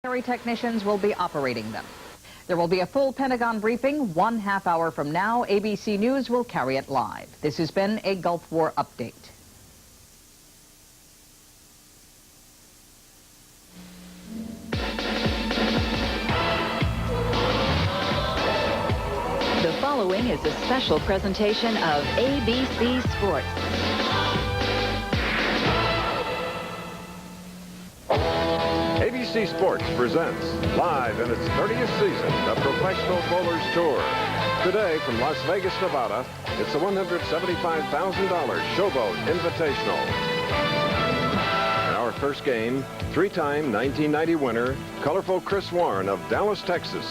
Military technicians will be operating them. There will be a full Pentagon briefing 1/2 hour from now. ABC News will carry it live. This has been a Gulf War update. The following is a special presentation of ABC Sports. ABC Sports presents, live in its 30th season, the Professional Bowlers Tour. Today, from Las Vegas, Nevada, it's the $175,000 Showboat Invitational. In our first game, three-time 1990 winner, colorful Chris Warren of Dallas, Texas,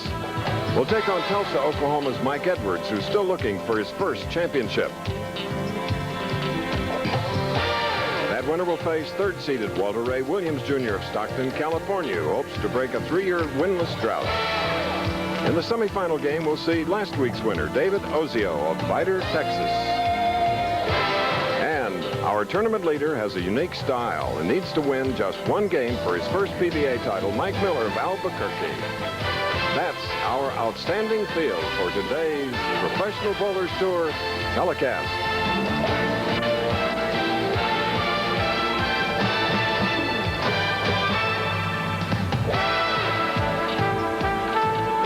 will take on Tulsa, Oklahoma's Mike Edwards, who's still looking for his first championship. That winner will face third-seeded Walter Ray Williams Jr. of Stockton, California, who hopes to break a 3-year winless drought. In the semifinal game, we'll see last week's winner, David Ozio of Vidor, Texas. And our tournament leader has a unique style and needs to win just one game for his first PBA title, Mike Miller of Albuquerque. That's our outstanding field for today's Professional Bowlers Tour telecast.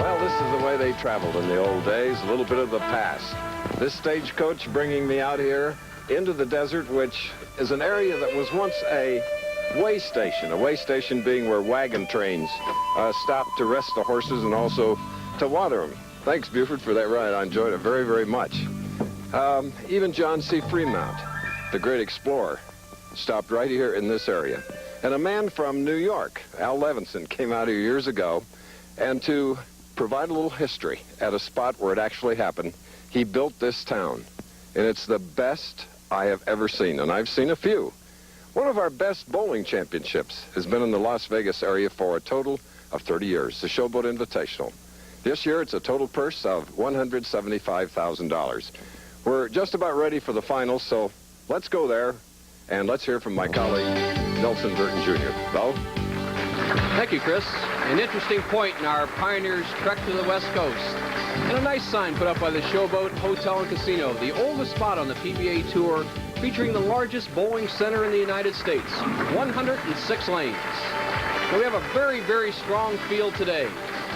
Well, this is the way they traveled in the old days, a little bit of the past. This stagecoach bringing me out here into the desert, which is an area that was once a way station being where wagon trains stopped to rest the horses and also to water them. Thanks, Buford, for that ride. I enjoyed it very, very much. Even John C. Fremont, the great explorer, stopped right here in this area. And a man from New York, Al Levinson, came out here years ago, and to provide a little history at a spot where it actually happened, he built this town. And it's the best I have ever seen, and I've seen a few. One of our best bowling championships has been in the Las Vegas area for a total of 30 years, the Showboat Invitational. This year, it's a total purse of $175,000. We're just about ready for the finals, so let's go there, and let's hear from my colleague, Nelson Burton Jr. Bo? Thank you, Chris. An interesting point in our pioneers' trek to the West Coast. And a nice sign put up by the Showboat Hotel and Casino, the oldest spot on the PBA Tour, featuring the largest bowling center in the United States, 106 lanes. Now, we have a very, very strong field today.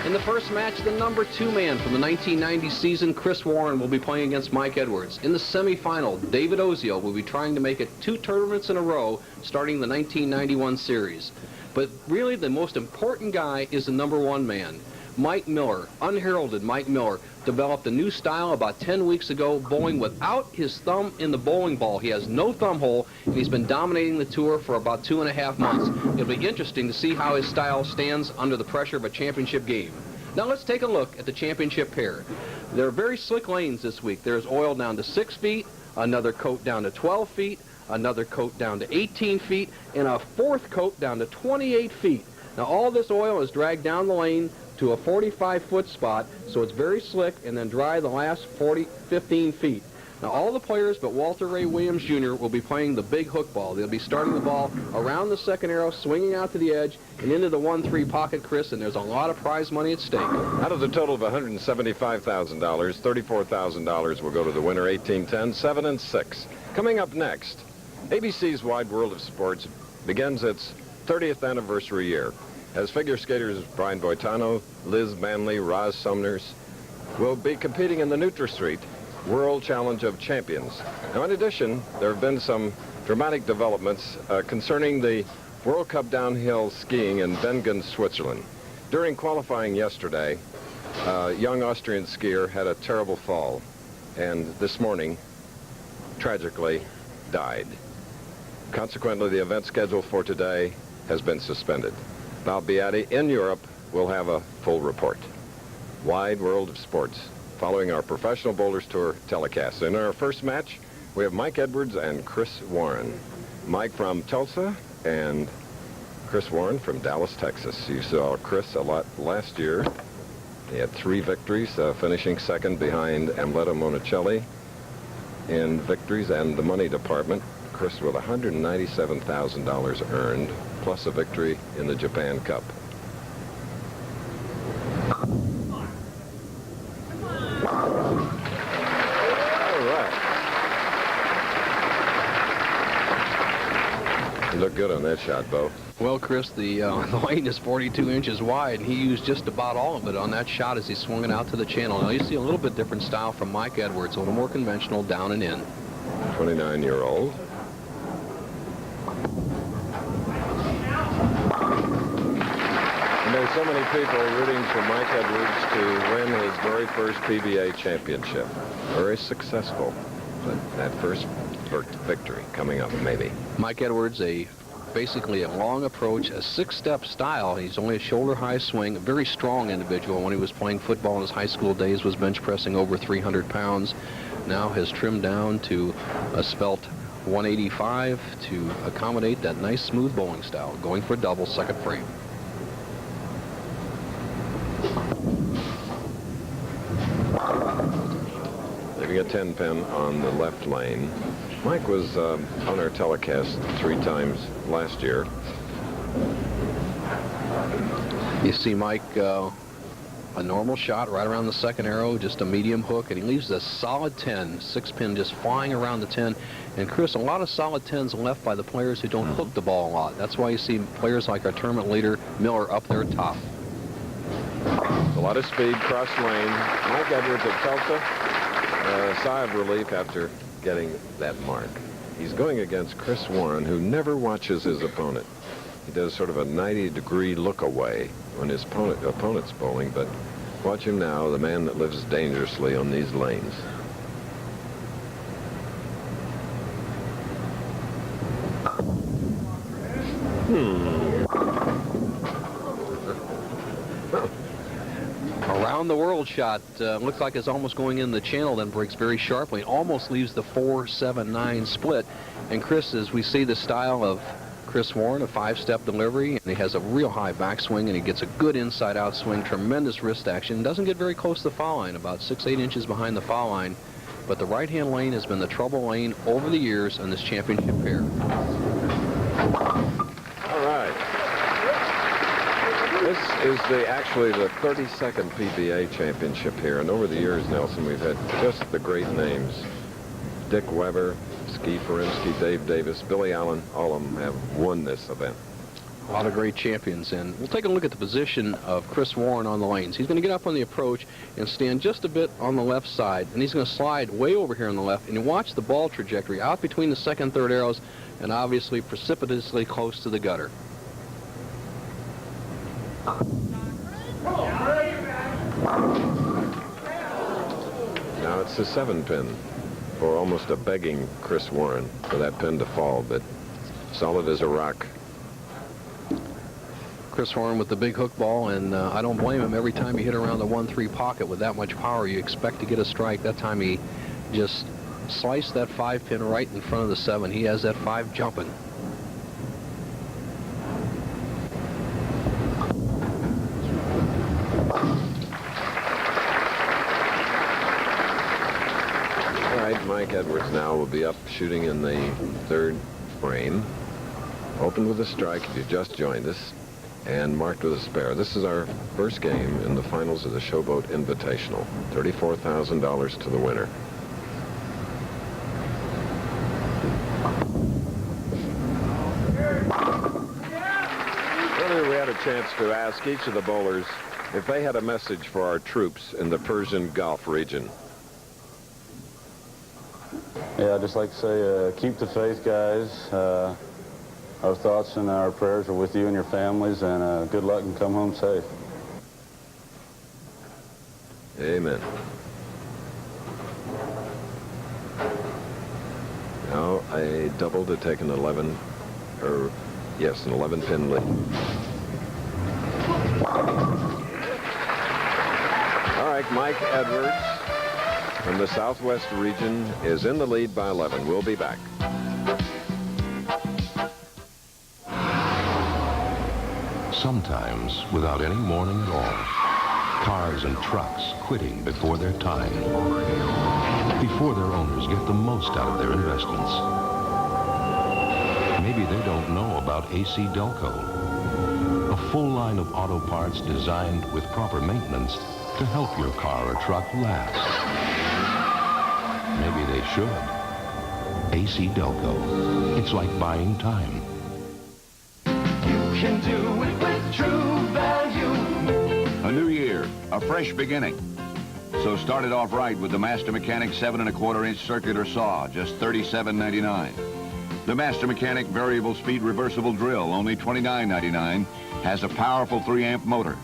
In the first match, the number 2 man from the 1990 season, Chris Warren, will be playing against Mike Edwards. In the semifinal, David Ozio will be trying to make it 2 tournaments in a row, starting the 1991 series. But really, the most important guy is the number 1 man. Mike Miller, unheralded Mike Miller, developed a new style about 10 weeks ago, bowling without his thumb in the bowling ball. He has no thumb hole, and he's been dominating the tour for about 2.5 months. It'll be interesting to see how his style stands under the pressure of a championship game. Now let's take a look at the championship pair. There are very slick lanes this week. There's oil down to 6 feet, another coat down to 12 feet, another coat down to 18 feet, and a 4th coat down to 28 feet. Now all this oil is dragged down the lane to a 45-foot spot, so it's very slick, and then dry the last 15 feet. Now all the players but Walter Ray Williams Jr. will be playing the big hook ball. They'll be starting the ball around the second arrow, swinging out to the edge, and into the 1-3 pocket, Chris, and there's a lot of prize money at stake. Out of the total of $175,000, $34,000 will go to the winner, 18-10, 7 and 6. Coming up next, ABC's Wide World of Sports begins its 30th anniversary year, as figure skaters Brian Boitano, Liz Manley, Roz Sumners will be competing in the NutraStreet World Challenge of Champions. Now, in addition, there have been some dramatic developments concerning the World Cup downhill skiing in Bengen, Switzerland. During qualifying yesterday, a young Austrian skier had a terrible fall, and this morning, tragically, died. Consequently, the event schedule for today has been suspended. Bob Beatty in Europe will have a full report. Wide World of Sports, following our Professional Bowlers Tour telecast. In our first match, we have Mike Edwards and Chris Warren. Mike from Tulsa and Chris Warren from Dallas, Texas. You saw Chris a lot last year. He had 3 victories, finishing second behind Amleto Monicelli in victories and the money department. Chris with $197,000 earned, plus a victory in the Japan Cup. good on that shot, Bo. Well, Chris, the lane is 42 inches wide, and he used just about all of it on that shot as he swung it out to the channel. Now, you see a little bit different style from Mike Edwards, a little more conventional, down and in. 29-year-old. And there's so many people rooting for Mike Edwards to win his very first PBA championship. Very successful, but that first victory coming up, maybe. Mike Edwards, basically a long approach, a six-step style. He's only a shoulder-high swing, a very strong individual. When he was playing football in his high school days, was bench pressing over 300 pounds. Now has trimmed down to a spelt 185 to accommodate that nice smooth bowling style, going for a double second frame. Leaving a 10-pin on the left lane. Mike was on our telecast 3 times last year. You see Mike, a normal shot right around the second arrow, just a medium hook, and he leaves a solid 10, 6-pin just flying around the 10. And Chris, a lot of solid 10s left by the players who don't hook the ball a lot. That's why you see players like our tournament leader, Miller, up there top. A lot of speed, cross lane. Mike Edwards at Tulsa. A sigh of relief after getting that mark. He's going against Chris Warren, who never watches his opponent. He does sort of a 90-degree look away when his opponent's bowling, but watch him now, the man that lives dangerously on these lanes. Around the world shot, looks like it's almost going in the channel, then breaks very sharply. Almost leaves the 4-7-9 split. And Chris, as we see the style of Chris Warren, a 5-step delivery, and he has a real high backswing, and he gets a good inside-out swing, tremendous wrist action. Doesn't get very close to the foul line, about 6-8 inches behind the foul line. But the right-hand lane has been the trouble lane over the years on this championship pair. All right. This is actually the 32nd PBA championship here, and over the years, Nelson, we've had just the great names. Dick Weber, Ski Ferinsky, Dave Davis, Billy Allen, all of them have won this event. A lot of great champions, and we'll take a look at the position of Chris Warren on the lanes. He's going to get up on the approach and stand just a bit on the left side, and he's going to slide way over here on the left, and you watch the ball trajectory out between the second and third arrows, and obviously precipitously close to the gutter. Now it's the 7-pin for almost a begging Chris Warren for that pin to fall, but solid as a rock. Chris Warren with the big hook ball, and I don't blame him. Every time you hit around the 1-3 pocket with that much power, you expect to get a strike. That time he just sliced that 5-pin right in front of the 7. He has that 5 jumping. Mike Edwards now will be up shooting in the 3rd frame. Opened with a strike if you just joined us, and marked with a spare. This is our first game in the finals of the Showboat Invitational. $34,000 to the winner. Earlier we had a chance to ask each of the bowlers if they had a message for our troops in the Persian Gulf region. Yeah, I'd just like to say, keep the faith, guys. Our thoughts and our prayers are with you and your families, and good luck and come home safe. Amen. Now a double to take an 11, or yes, an 11-pin lead. All right, Mike Edwards from the Southwest region is in the lead by 11. We'll be back. Sometimes, without any warning at all, cars and trucks quitting before their time, before their owners get the most out of their investments. Maybe they don't know about AC Delco, a full line of auto parts designed with proper maintenance to help your car or truck last. Maybe they should. AC Delco. It's like buying time. can do it with True Value. A new year, a fresh beginning. So start it off right with the Master Mechanic 7 1/4-inch circular saw, just $37.99. The Master Mechanic variable speed reversible drill, only $29.99, has a powerful 3-amp motor.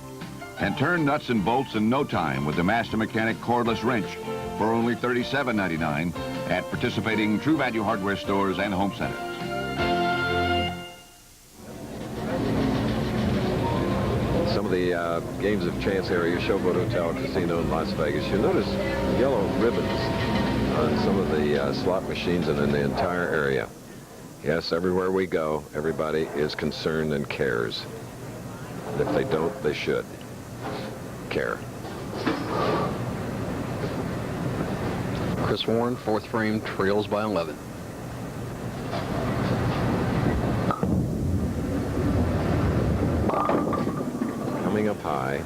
And turn nuts and bolts in no time with the Master Mechanic cordless wrench for only $37.99 at participating True Value hardware stores and home centers. Some of the games of chance area, Showboat Hotel and Casino in Las Vegas, you notice yellow ribbons on some of the slot machines and in the entire area. Yes, everywhere we go, everybody is concerned and cares. And if they don't, they should care. Chris Warren, 4th frame, trails by 11. Coming up high.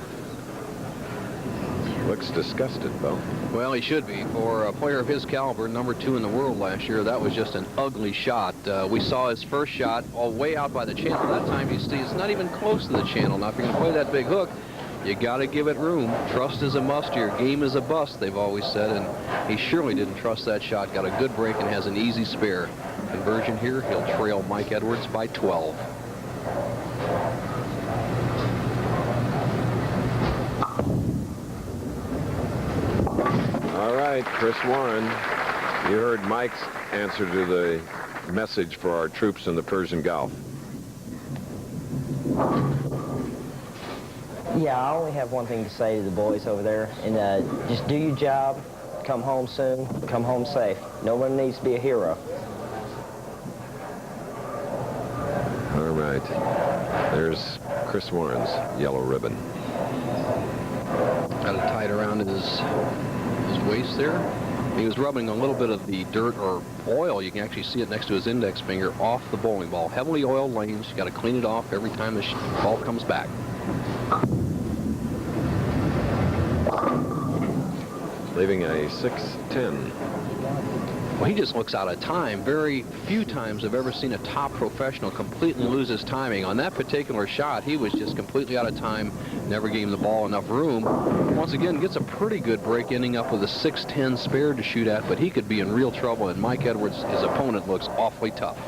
Looks disgusted, Bo. Well, he should be. For a player of his caliber, number 2 in the world last year, that was just an ugly shot. We saw his first shot all way out by the channel. That time, you see, it's not even close to the channel. Now, if you're going to play that big hook, you got to give it room. Trust is a must. Your game is a bust, they've always said, and he surely didn't trust that shot. Got a good break and has an easy spare. Conversion here, he'll trail Mike Edwards by 12. All right, Chris Warren, you heard Mike's answer to the message for our troops in the Persian Gulf. Yeah, I only have one thing to say to the boys over there, and just do your job, come home soon, come home safe. No one needs to be a hero. All right, there's Chris Warren's yellow ribbon. Got it tied around his waist there. He was rubbing a little bit of the dirt or oil. You can actually see it next to his index finger off the bowling ball. Heavily oiled lanes. You got to clean it off every time the ball comes back. Leaving a 6-10. Well, he just looks out of time. Very few times I've ever seen a top professional completely lose his timing. On that particular shot, he was just completely out of time, never gave the ball enough room. Once again, gets a pretty good break, ending up with a 6-10 spare to shoot at, but he could be in real trouble, and Mike Edwards, his opponent, looks awfully tough.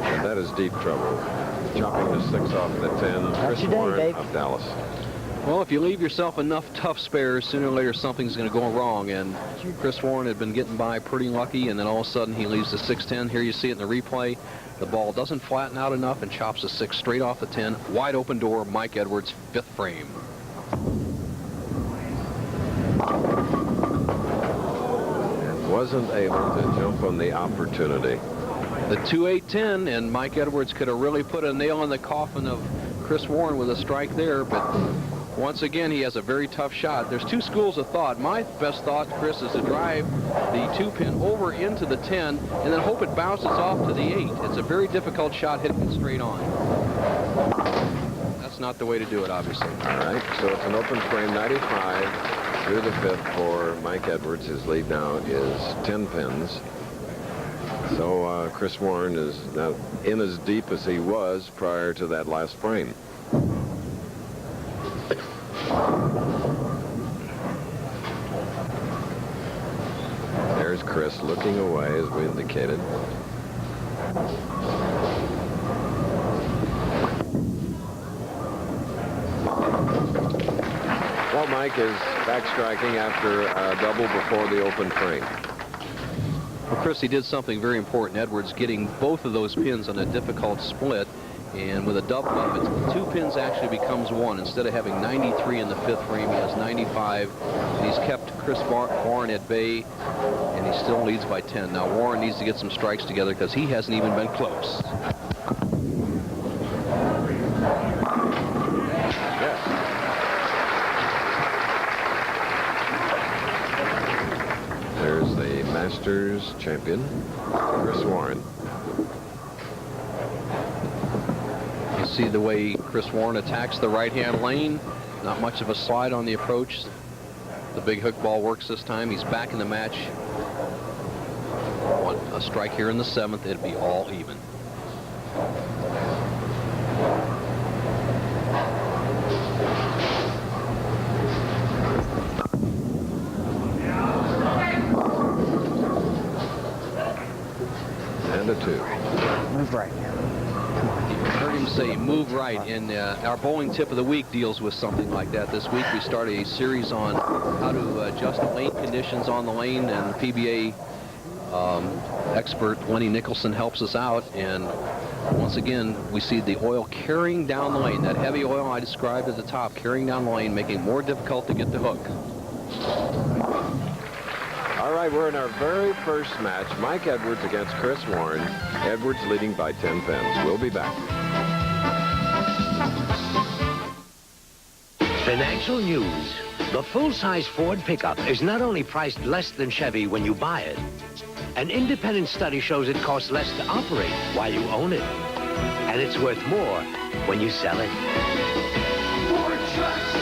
And that is deep trouble. Chopping the 6 off the 10. Chris Warren of Dallas. Well, if you leave yourself enough tough spares, sooner or later something's going to go wrong. And Chris Warren had been getting by pretty lucky, and then all of a sudden he leaves the 6-10. Here you see it in the replay. The ball doesn't flatten out enough and chops the 6 straight off the 10. Wide open door, Mike Edwards, 5th frame. Wasn't able to jump on the opportunity. The 2-8-10, and Mike Edwards could have really put a nail in the coffin of Chris Warren with a strike there, but once again, he has a very tough shot. There's 2 schools of thought. My best thought, Chris, is to drive the 2-pin over into the 10 and then hope it bounces off to the 8. It's a very difficult shot hitting it straight on. That's not the way to do it, obviously. All right, so it's an open frame, 95 through the 5th for Mike Edwards. His lead now is 10 pins. So Chris Warren is now in as deep as he was prior to that last frame. There's Chris looking away, as we indicated. Well, Mike is back striking after a double before the open frame. Well, Chris, he did something very important. Edwards getting both of those pins on a difficult split, and with a double up, it's 2 pins actually becomes 1. Instead of having 93 in the 5th frame, he has 95, and he's kept Chris Warren at bay, and he still leads by 10. Now Warren needs to get some strikes together because he hasn't even been close. There's the Masters champion, Chris Warren. You see the way Chris Warren attacks the right-hand lane. Not much of a slide on the approach. The big hook ball works this time. He's back in the match. One, a strike here in the 7th. It'd be all even. And a 2. Move right. Heard him say move right, and our bowling tip of the week deals with something like that. This week we started a series on how to adjust lane conditions on the lane, and the PBA expert Lenny Nicholson helps us out. And once again, we see the oil carrying down the lane. That heavy oil I described at the top, carrying down the lane, making it more difficult to get the hook. All right, we're in our very first match. Mike Edwards against Chris Warren. Edwards leading by 10 pins. We'll be back. Financial news. The full-size Ford pickup is not only priced less than Chevy when you buy it. An independent study shows it costs less to operate while you own it. And it's worth more when you sell it. Ford Trucks,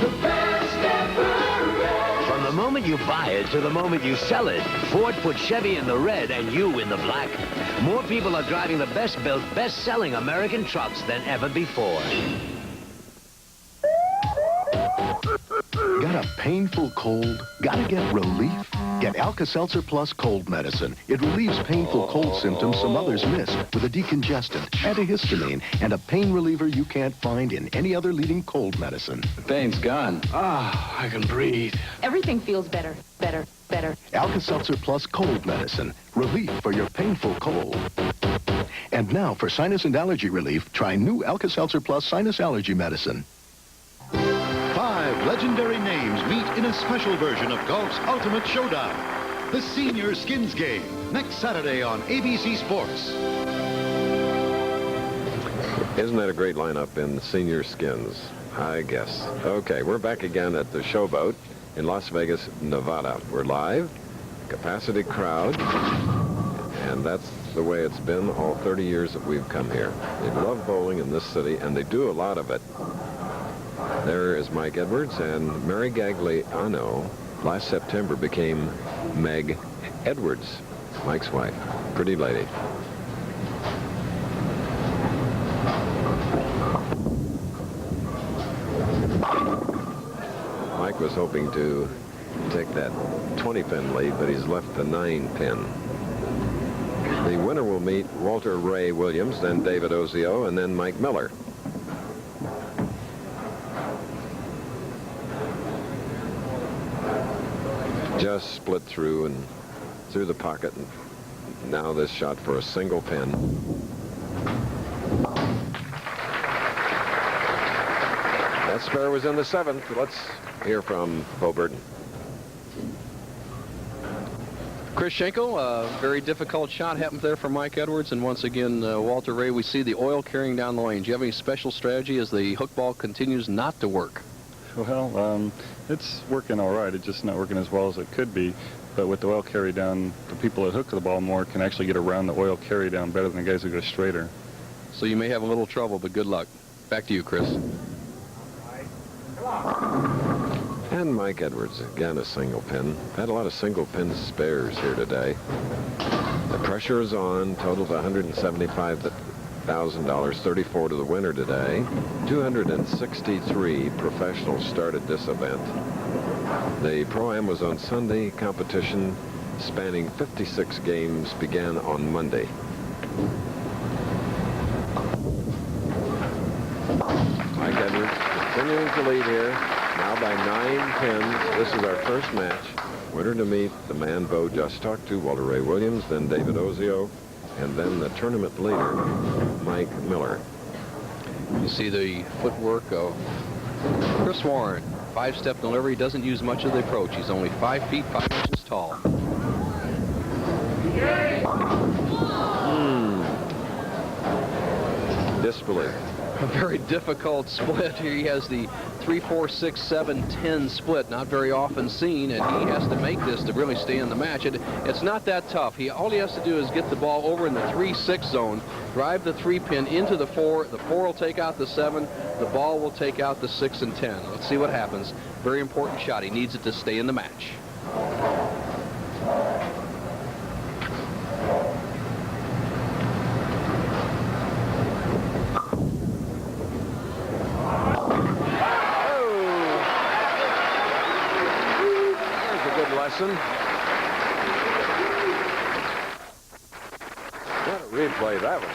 the best ever. From the moment you buy it to the moment you sell it, Ford puts Chevy in the red and you in the black. More people are driving the best-built, best-selling American trucks than ever before. Got a painful cold? Gotta get relief? Get Alka-Seltzer Plus cold medicine. It relieves painful cold symptoms some others miss with a decongestant, antihistamine, and a pain reliever you can't find in any other leading cold medicine. The pain's gone. Ah, I can breathe. Everything feels better, better, better. Alka-Seltzer Plus cold medicine. Relief for your painful cold. And now for sinus and allergy relief, try new Alka-Seltzer Plus sinus allergy medicine. 5 legendary names meet in a special version of golf's ultimate showdown. The Senior Skins Game, next Saturday on ABC Sports. Isn't that a great lineup in Senior Skins? I guess. Okay, we're back again at the Showboat in Las Vegas, Nevada. We're live, capacity crowd, and that's the way it's been all 30 years that we've come here. They love bowling in this city, and they do a lot of it. There is Mike Edwards, and Mary Gaglianone last September became Meg Edwards, Mike's wife. Pretty lady. Mike was hoping to take that 20-pin lead, but he's left the 9-pin. The winner will meet Walter Ray Williams, then David Ozio, and then Mike Miller. Just split through and through the pocket, and now this shot for a single pin. That spare was in the 7th. Let's hear from Bo Burton. Chris Schenkel, a very difficult shot happened there for Mike Edwards, and once again, Walter Ray, we see the oil carrying down the lane. Do you have any special strategy as the hook ball continues not to work? Well, it's working all right. It's just not working as well as it could be. But with the oil carry down, the people that hook the ball more can actually get around the oil carry down better than the guys who go straighter. So you may have a little trouble, but good luck. Back to you, Chris. And Mike Edwards, again, a single pin. Had a lot of single pin spares here today. The pressure is on, total to $175,000, 34 to the winner today. 263 professionals started this event. The Pro-Am was on Sunday. Competition spanning 56 games began on Monday. Mike Edwards continuing to lead here, now by 9 pins. This is our first match. Winner to meet the man Bo just talked to, Walter Ray Williams, then David Ozio, and then the tournament leader, Mike Miller. You see the footwork of Chris Warren. 5-step delivery, doesn't use much of the approach. He's only 5 feet 5 inches tall. Disbelief. A very difficult split. Here he has the 3, 4, 6, 7, 10 split, not very often seen, and he has to make this to really stay in the match. It's not that tough. All he has to do is get the ball over in the 3-6 zone, drive the 3-pin into the 4. The 4 will take out the 7. The ball will take out the 6 and 10. Let's see what happens. Very important shot. He needs it to stay in the match. Gotta replay that one.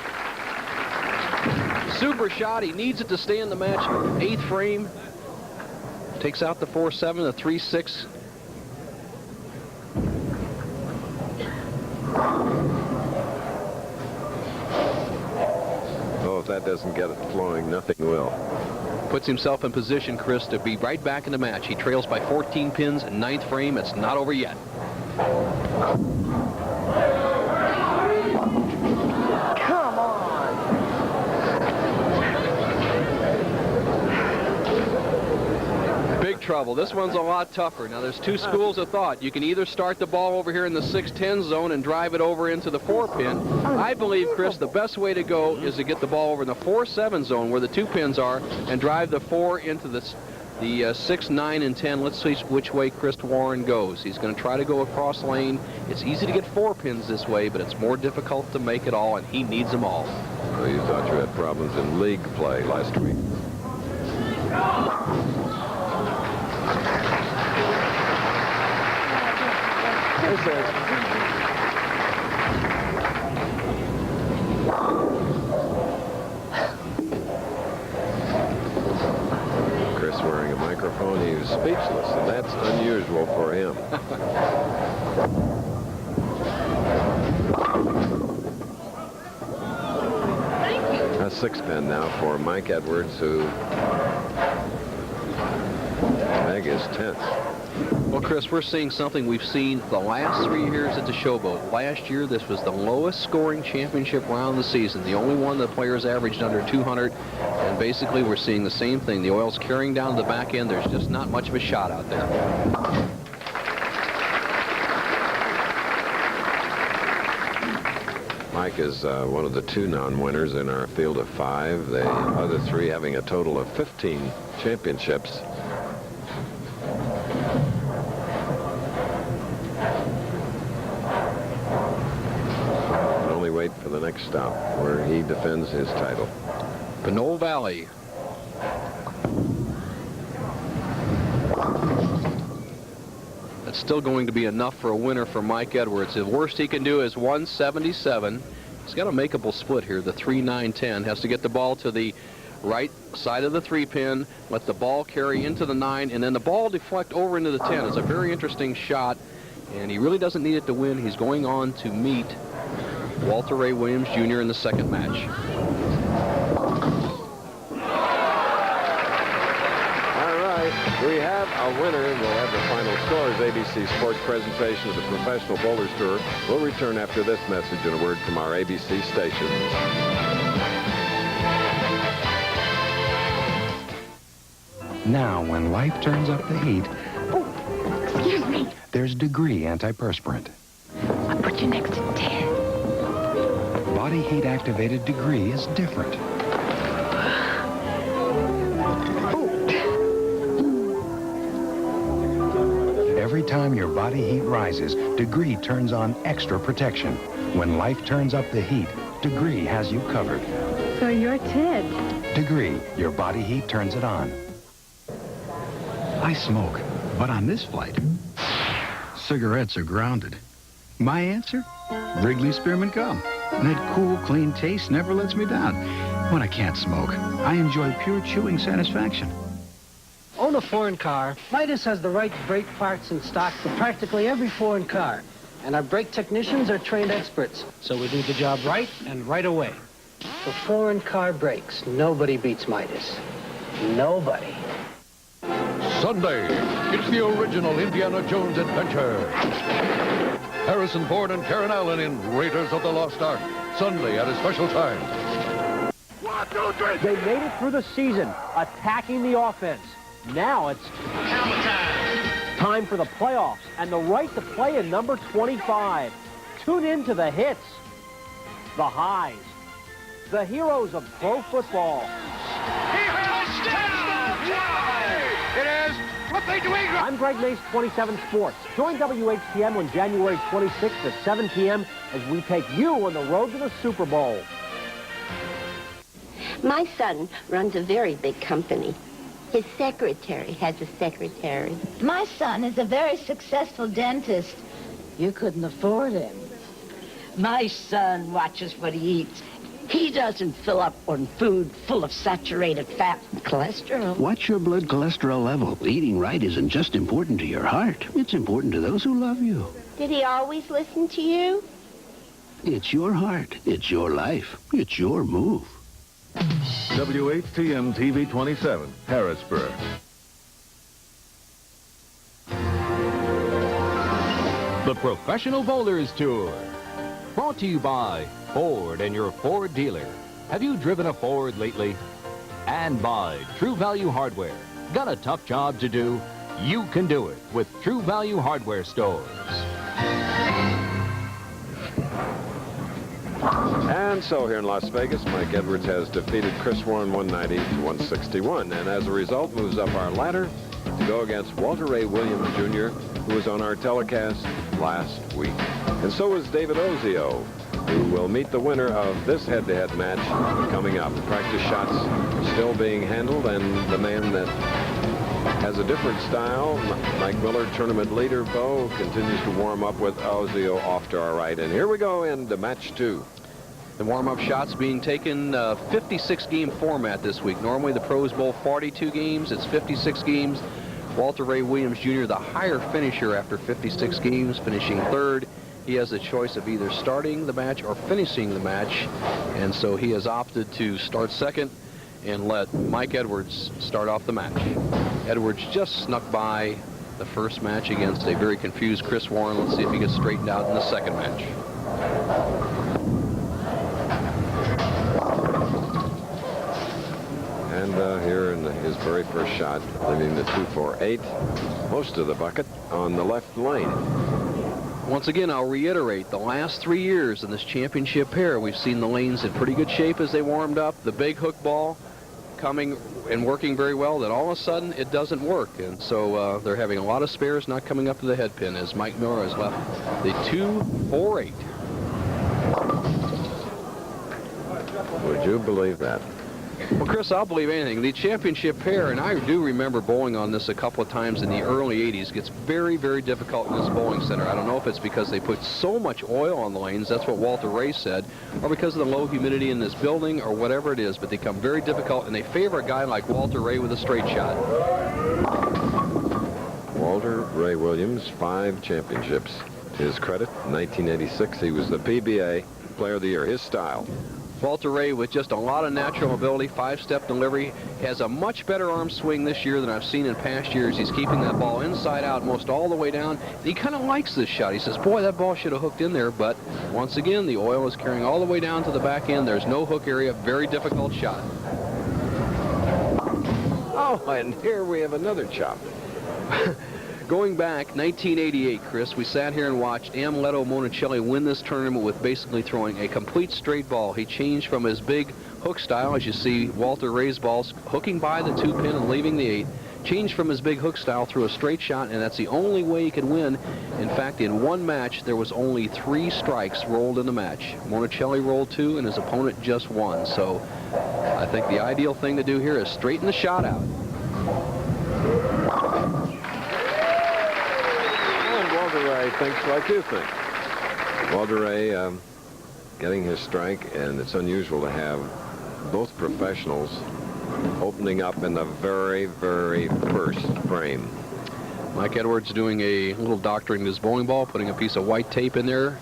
Super shot. He needs it to stay in the match. 8th frame. Takes out the 4-7, the 3-6. Oh, if that doesn't get it flowing, nothing will. Puts himself in position, Chris, to be right back in the match. He trails by 14 pins, 9th frame. It's not over yet. Come on. Big trouble. This one's a lot tougher. Now, there's two schools of thought. You can either start the ball over here in the 6-10 zone and drive it over into the 4-pin. I believe, Chris, the best way to go is to get the ball over in the 4-7 zone where the 2 pins are and drive the 4 into the 6, 9, and 10. Let's see which way Chris Warren goes. He's going to try to go across lane. It's easy to get 4 pins this way, but it's more difficult to make it all, and he needs them all. Well, you thought you had problems in league play last week. Chris wearing a microphone. He was speechless, and that's unusual for him. A 6-pin now for Mike Edwards, who Meg is 10th. Well, Chris, we're seeing something we've seen the last 3 years at the Showboat. Last year, this was the lowest scoring championship round of the season. The only one the players averaged under 200. And basically, we're seeing the same thing. The oil's carrying down to the back end. There's just not much of a shot out there. Mike is one of the 2 non-winners in our field of 5. The other 3 having a total of 15 championships. Can only wait for the next stop where he defends his title. Pinole Valley. That's still going to be enough for a winner for Mike Edwards. The worst he can do is 177. He's got a makeable split here. The 3, 9, 10 has to get the ball to the right side of the 3-pin, let the ball carry into the 9, and then the ball deflect over into the 10. It's a very interesting shot, and he really doesn't need it to win. He's going on to meet Walter Ray Williams Jr. in the second match. We have a winner, and we'll have the final scores. ABC Sports presentation of the Professional Bowlers Tour. We'll return after this message and a word from our ABC stations. Now, when life turns up the heat, Excuse me. there's Degree antiperspirant. I'll put you next to 10. Body heat activated Degree is different. Every time your body heat rises, Degree turns on extra protection. When life turns up the heat, Degree has you covered. So you're Ted. Degree, your body heat turns it on. I smoke, but on this flight, cigarettes are grounded. My answer? Wrigley Spearmint Gum. And that cool, clean taste never lets me down. When I can't smoke, I enjoy pure chewing satisfaction. Own a foreign car, Midas has the right brake parts in stock for practically every foreign car. And our brake technicians are trained experts, so we do the job right and right away. For foreign car brakes, nobody beats Midas. Nobody. Sunday, it's the original Indiana Jones adventure. Harrison Ford and Karen Allen in Raiders of the Lost Ark. Sunday at a special time. 1, 2, 3. They made it through the season, attacking the offense. Now it's time for the playoffs and the right to play in number 25. Tune in to the hits, the highs, the heroes of pro football. It is flipping to England. I'm Greg Mace, 27 Sports. Join WHTM on January 26th at 7 p.m. as we take you on the road to the Super Bowl. My son runs a very big company. His secretary has a secretary. My son is a very successful dentist. You couldn't afford him. My son watches what he eats. He doesn't fill up on food full of saturated fat and cholesterol. Watch your blood cholesterol level. Eating right isn't just important to your heart. It's important to those who love you. Did he always listen to you? It's your heart. It's your life. It's your move. WHTM TV 27, Harrisburg. The Professional Bowlers Tour. Brought to you by Ford and your Ford dealer. Have you driven a Ford lately? And by True Value Hardware. Got a tough job to do? You can do it with True Value Hardware stores. And so here in Las Vegas, Mike Edwards has defeated Chris Warren 190 to 161, and as a result moves up our ladder to go against Walter Ray Williams Jr., who was on our telecast last week. And so is David Ozio, who will meet the winner of this head-to-head match coming up. Practice shots still being handled, and the man that has a different style, Mike Miller, tournament leader, Bo, continues to warm up with Ozio off to our right. And here we go into match 2. The warm-up shots being taken, 56-game format this week. Normally the pros bowl 42 games. It's 56 games. Walter Ray Williams Jr., the higher finisher after 56 games, finishing third. He has a choice of either starting the match or finishing the match, and so he has opted to start second and let Mike Edwards start off the match. Edwards just snuck by the first match against a very confused Chris Warren. Let's see if he gets straightened out in the second match. And here in his very first shot, leaving the 2-4-8, most of the bucket on the left lane. Once again, I'll reiterate, the last 3 years in this championship pair, we've seen the lanes in pretty good shape as they warmed up. The big hook ball coming and working very well, then all of a sudden it doesn't work. And so they're having a lot of spares not coming up to the head pin as Mike Miller has left the 2-4-8. Would you believe that? Well, Chris, I'll believe anything. The championship pair, and I do remember bowling on this a couple of times in the early 80s, gets very, very difficult in this bowling center. I don't know if it's because they put so much oil on the lanes, that's what Walter Ray said, or because of the low humidity in this building, or whatever it is, but they become very difficult, and they favor a guy like Walter Ray with a straight shot. Walter Ray Williams, 5 championships. To his credit, in 1986, he was the PBA Player of the Year. His style. Walter Ray, with just a lot of natural ability, 5-step delivery, has a much better arm swing this year than I've seen in past years. He's keeping that ball inside out most all the way down. He kind of likes this shot. He says, boy, that ball should have hooked in there. But once again, the oil is carrying all the way down to the back end. There's no hook area. Very difficult shot. Oh, and here we have another chop. Going back, 1988, Chris, we sat here and watched Amleto Monicelli win this tournament with basically throwing a complete straight ball. He changed from his big hook style, as you see Walter Ray's balls hooking by the 2-pin and leaving the 8. Changed from his big hook style through a straight shot, and that's the only way he could win. In fact, in one match, there was only 3 strikes rolled in the match. Monicelli rolled 2, and his opponent just 1. So I think the ideal thing to do here is straighten the shot out. Walter Ray thinks like you think. Walter Ray getting his strike, and it's unusual to have both professionals opening up in the very, very first frame. Mike Edwards doing a little doctoring to his bowling ball, putting a piece of white tape in there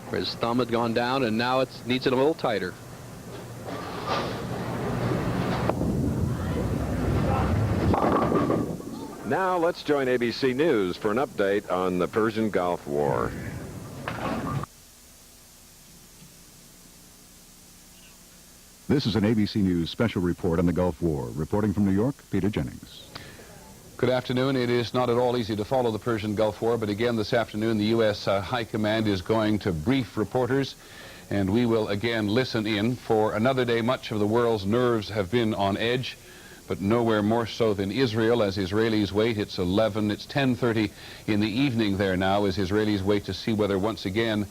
where his thumb had gone down, and now it needs it a little tighter. Now let's join ABC News for an update on the Persian Gulf War. This is an ABC News special report on the Gulf War. Reporting from New York, Peter Jennings. Good afternoon. It is not at all easy to follow the Persian Gulf War, but again this afternoon the U.S. High Command is going to brief reporters, and we will again listen in. For another day, much of the world's nerves have been on edge, but nowhere more so than Israel as Israelis wait. It's 10:30 in the evening there now as Israelis wait to see whether once again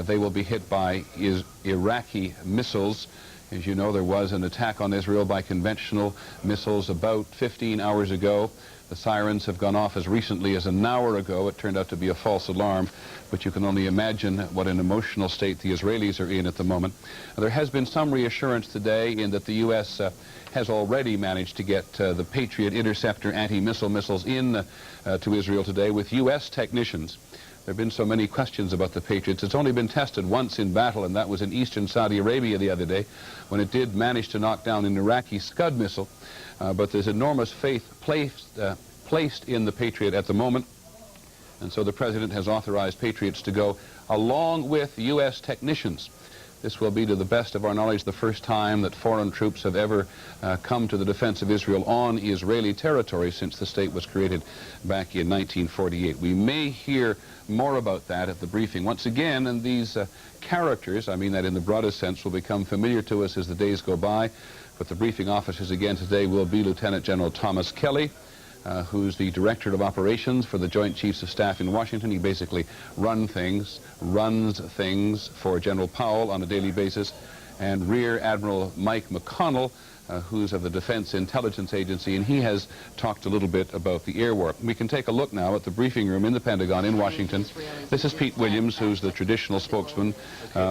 they will be hit by Iraqi missiles. As you know, there was an attack on Israel by conventional missiles about 15 hours ago. The sirens have gone off as recently as an hour ago. It turned out to be a false alarm, but you can only imagine what an emotional state the Israelis are in at the moment. There has been some reassurance today in that the U.S. Has already managed to get the Patriot interceptor anti-missile missiles in to Israel today with U.S. technicians. There have been so many questions about the Patriots. It's only been tested once in battle, and that was in eastern Saudi Arabia the other day, when it did manage to knock down an Iraqi Scud missile. But there's enormous faith placed in the Patriot at the moment, and so the President has authorized Patriots to go along with U.S. technicians. This will be, to the best of our knowledge, the first time that foreign troops have ever come to the defense of Israel on Israeli territory since the state was created back in 1948. We may hear more about that at the briefing. Once again, and these characters, I mean that in the broadest sense, will become familiar to us as the days go by. But the briefing officers again today will be Lieutenant General Thomas Kelly, who's the Director of Operations for the Joint Chiefs of Staff in Washington. He basically runs things for General Powell on a daily basis, and Rear Admiral Mike McConnell, who's of the Defense Intelligence Agency, and he has talked a little bit about the air war. We can take a look now at the briefing room in the Pentagon in Washington. This is Pete Williams, who's the traditional spokesman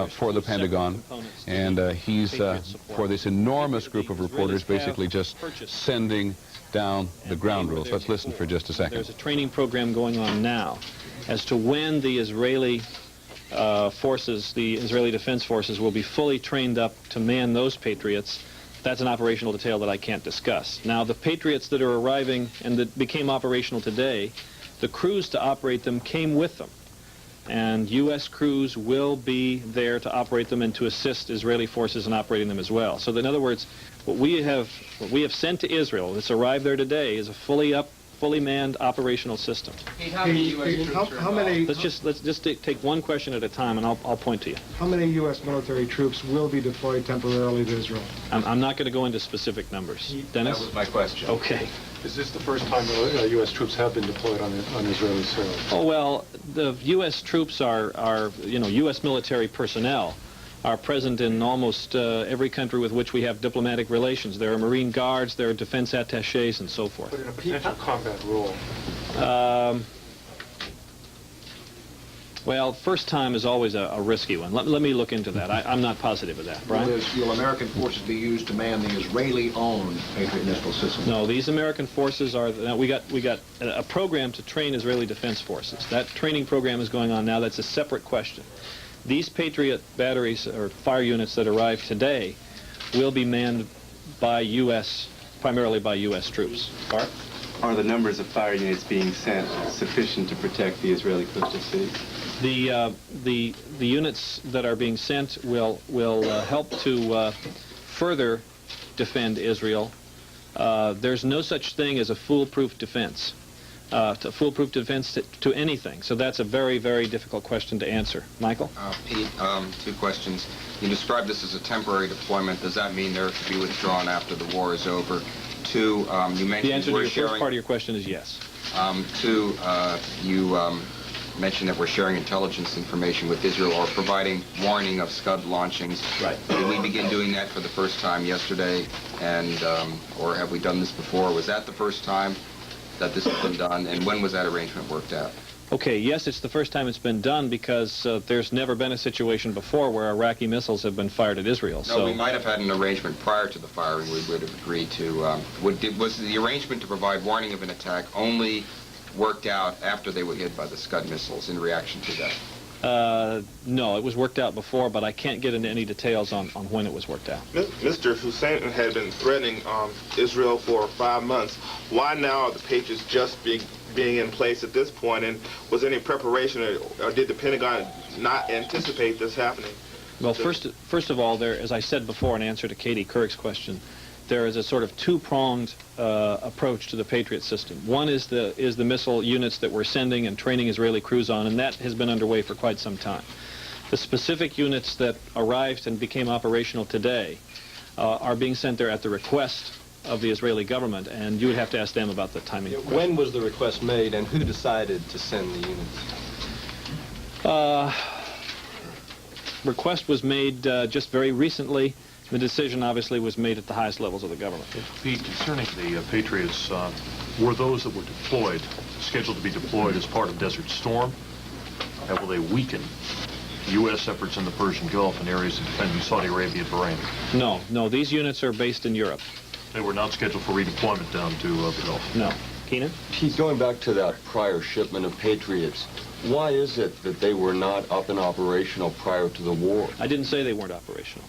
for the Pentagon, and he's, for this enormous group of reporters, basically just sending down the ground rules. Let's listen for just a second. There's a training program going on now as to when the Israeli forces, the Israeli Defense Forces, will be fully trained up to man those Patriots. That's an operational detail that I can't discuss. Now, the Patriots that are arriving and that became operational today, the crews to operate them came with them. And U.S. crews will be there to operate them and to assist Israeli forces in operating them as well. So, in other words, what we have sent to Israel, that's arrived there today, is a fully manned operational system. How many Let's just take one question at a time, and I'll point to you. How many U.S. military troops will be deployed temporarily to Israel? I'm not going to go into specific numbers. Dennis? That was my question. Okay. Is this the first time U.S. troops have been deployed on Israeli soil? Oh, well, the U.S. troops are U.S. military personnel are present in almost every country with which we have diplomatic relations. There are Marine Guards, there are defense attachés, and so forth. But in a potential combat role? Well, first time is always a risky one. Let me look into that. I'm not positive of that. Brian? Will American forces be used to man the Israeli-owned Patriot missile system? No, these American forces are... we got a program to train Israeli Defense Forces. That training program is going on now. That's a separate question. These Patriot batteries or fire units that arrive today will be manned by primarily by U.S. troops. Bart? Are the numbers of fire units being sent sufficient to protect the Israeli coastal cities? The units that are being sent will help to further defend Israel. There's no such thing as a foolproof defense. Foolproof defense to anything. So that's a very, very difficult question to answer. Michael? Pete, two questions. You described this as a temporary deployment. Does that mean they're to be withdrawn after the war is over? Two, you mentioned the answer to your first part of your question is yes. Two, you mentioned that we're sharing intelligence information with Israel or providing warning of Scud launchings. Right. Did we begin doing that for the first time yesterday, and or have we done this before? Was that the first time that this has been done, and when was that arrangement worked out? Okay, yes, it's the first time it's been done because there's never been a situation before where Iraqi missiles have been fired at Israel. No, we might have had an arrangement prior to the firing we would have agreed to. Was the arrangement to provide warning of an attack only worked out after they were hit by the Scud missiles in reaction to that? No, it was worked out before, but I can't get into any details on when it was worked out. Mr. Hussein had been threatening Israel for 5 months. Why now are the Patriots just being in place at this point, and was there any preparation, or did the Pentagon not anticipate this happening? Well, first of all, as I said before in answer to Katie Couric's question, there is a sort of two-pronged approach to the Patriot system. One is the missile units that we're sending and training Israeli crews on, and that has been underway for quite some time. The specific units that arrived and became operational today are being sent there at the request of the Israeli government, and you would have to ask them about the timing. When was the request made, and who decided to send the units? Request was made just very recently. The decision, obviously, was made at the highest levels of the government. Pete, concerning the Patriots, were those that were deployed, scheduled to be deployed as part of Desert Storm? And will they weaken U.S. efforts in the Persian Gulf and areas of defending Saudi Arabia and Bahrain? No, these units are based in Europe. They were not scheduled for redeployment down to the Gulf? No. Keenan? Pete, going back to that prior shipment of Patriots, why is it that they were not up and operational prior to the war? I didn't say they weren't operational.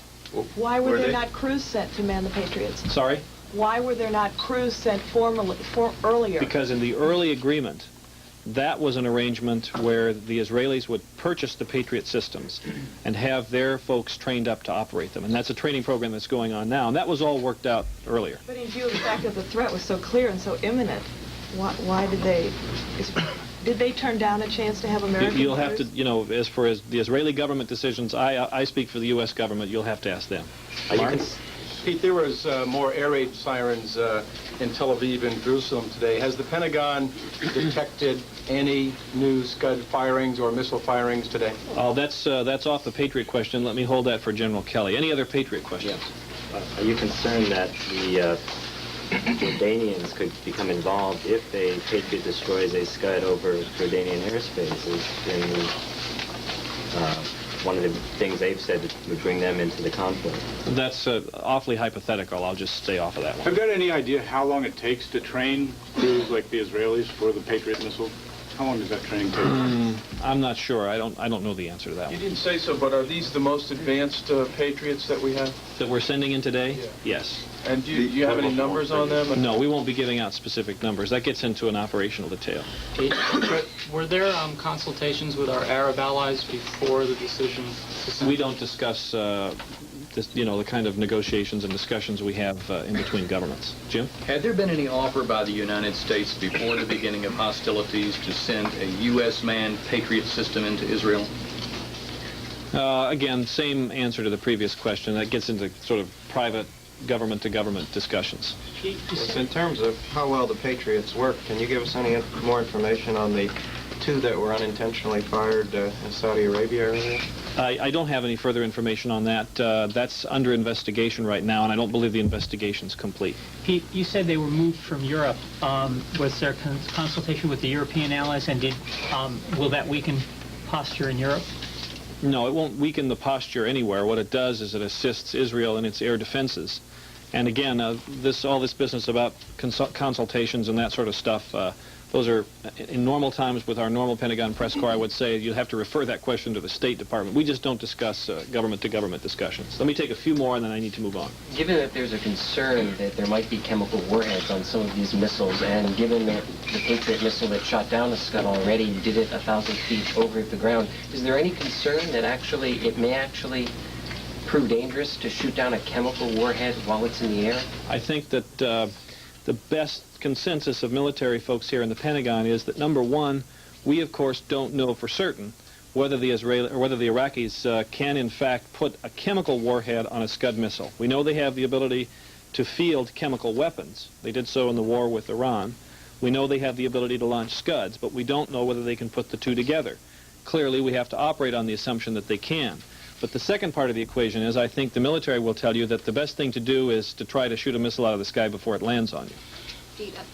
Why were there not crews sent to man the Patriots? Sorry? Why were there not crews sent earlier? Because in the early agreement, that was an arrangement where the Israelis would purchase the Patriot systems and have their folks trained up to operate them. And that's a training program that's going on now. And that was all worked out earlier. But in view of the fact that the threat was so clear and so imminent, why did they... Did they turn down a chance to have American You'll have crews? to, you know, as far as the Israeli government decisions, I speak for the U.S. government. You'll have to ask them. Pete, there was more air raid sirens in Tel Aviv and Jerusalem today. Has the Pentagon detected any new Scud firings or missile firings today? Oh, that's off the Patriot question. Let me hold that for General Kelly. Any other Patriot questions? Are you concerned that the Jordanians could become involved if a Patriot destroys a Scud over Jordanian airspace? One of the things they've said would bring them into the conflict. That's awfully hypothetical. I'll just stay off of that one. Have you got any idea how long it takes to train crews like the Israelis for the Patriot missile? How long does that training take? I'm not sure. I don't know the answer to that You one. didn't say so, but are these the most advanced Patriots that we have? That we're sending in today? Yeah. Yes. And do you have any numbers on them? No, we won't be giving out specific numbers. That gets into an operational detail. Pete, were there consultations with our Arab allies before the decision to send? We don't discuss, the kind of negotiations and discussions we have in between governments. Jim? Had there been any offer by the United States before the beginning of hostilities to send a U.S. manned Patriot system into Israel? Again, same answer to the previous question. That gets into sort of private government-to-government discussions. Yes, in terms of how well the Patriots work, can you give us any more information on the two that were unintentionally fired in Saudi Arabia earlier? I don't have any further information on that. That's under investigation right now, and I don't believe the investigation's complete. Pete, you said they were moved from Europe. Was there consultation with the European allies, and will that weaken posture in Europe? No, it won't weaken the posture anywhere. What it does is it assists Israel in its air defenses. And again, all this business about consultations and that sort of stuff, those are, in normal times with our normal Pentagon press corps, I would say you'd have to refer that question to the State Department. We just don't discuss government-to-government discussions. Let me take a few more, and then I need to move on. Given that there's a concern that there might be chemical warheads on some of these missiles, and given that the Patriot missile that shot down the Scud already did it 1,000 feet over the ground, is there any concern that it may actually prove dangerous to shoot down a chemical warhead while it's in the air? I think that the best consensus of military folks here in the Pentagon is that, number one, we of course don't know for certain whether the Iraqis can in fact put a chemical warhead on a Scud missile. We know they have the ability to field chemical weapons. They did so in the war with Iran. We know they have the ability to launch Scuds, but we don't know whether they can put the two together. Clearly, we have to operate on the assumption that they can. But the second part of the equation is I think the military will tell you that the best thing to do is to try to shoot a missile out of the sky before it lands on you.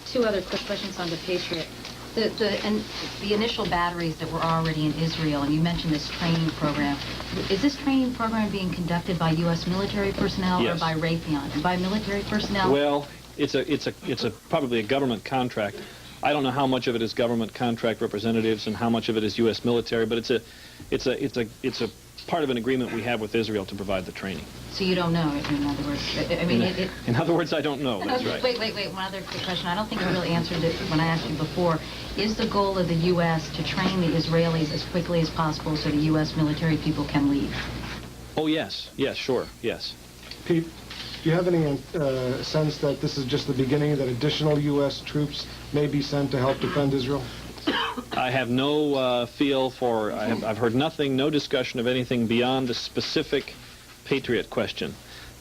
Two other quick questions on the Patriot. The initial batteries that were already in Israel, and you mentioned this training program. Is this training program being conducted by U.S. military personnel Yes. or by Raytheon? And by military personnel? Well, it's probably a government contract. I don't know how much of it is government contract representatives and how much of it is U.S. military, but it's a part of an agreement we have with Israel to provide the training. So you don't know, in other words. In other words, I don't know. That's right. Wait. One other quick question. I don't think you really answered it when I asked you before. Is the goal of the U.S. to train the Israelis as quickly as possible so the U.S. military people can leave? Oh, yes. Yes, sure. Yes. Pete, Do you have any sense that this is just the beginning, that additional U.S. troops may be sent to help defend Israel? I have no feel for, I've heard nothing, no discussion of anything beyond the specific Patriot question.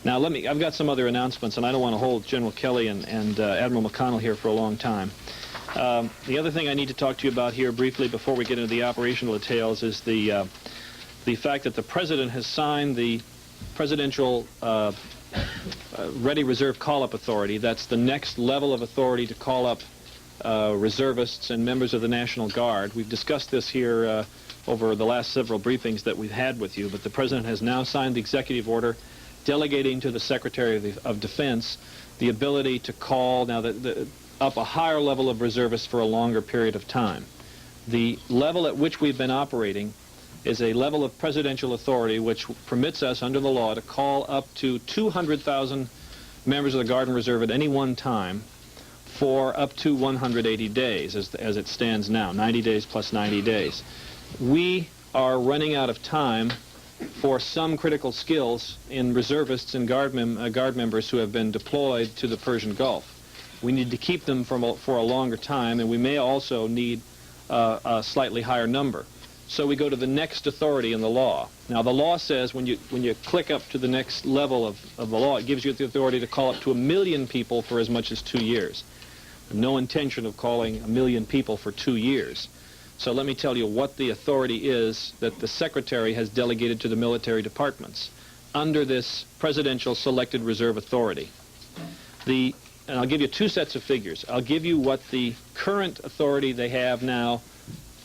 Now, I've got some other announcements, and I don't want to hold General Kelly and Admiral McConnell here for a long time. The other thing I need to talk to you about here briefly before we get into the operational details is the fact that the President has signed the Presidential Ready Reserve Call-Up Authority. That's the next level of authority to call up reservists and members of the National Guard. We've discussed this here over the last several briefings that we've had with you, but the President has now signed the executive order delegating to the Secretary of Defense the ability to call up a higher level of reservists for a longer period of time. The level at which we've been operating is a level of presidential authority which permits us under the law to call up to 200,000 members of the Guard and Reserve at any one time for up to 180 days as it stands now, 90 days plus 90 days. We are running out of time for some critical skills in reservists and guard members who have been deployed to the Persian Gulf. We need to keep them for a longer time, and we may also need a slightly higher number. So we go to the next authority in the law. Now, the law says when you click up to the next level of the law, it gives you the authority to call up to 1 million people for as much as 2 years. No intention of calling 1 million people for 2 years. So let me tell you what the authority is that the Secretary has delegated to the military departments under this Presidential Selected Reserve Authority. And I'll give you 2 sets of figures. I'll give you what the current authority they have now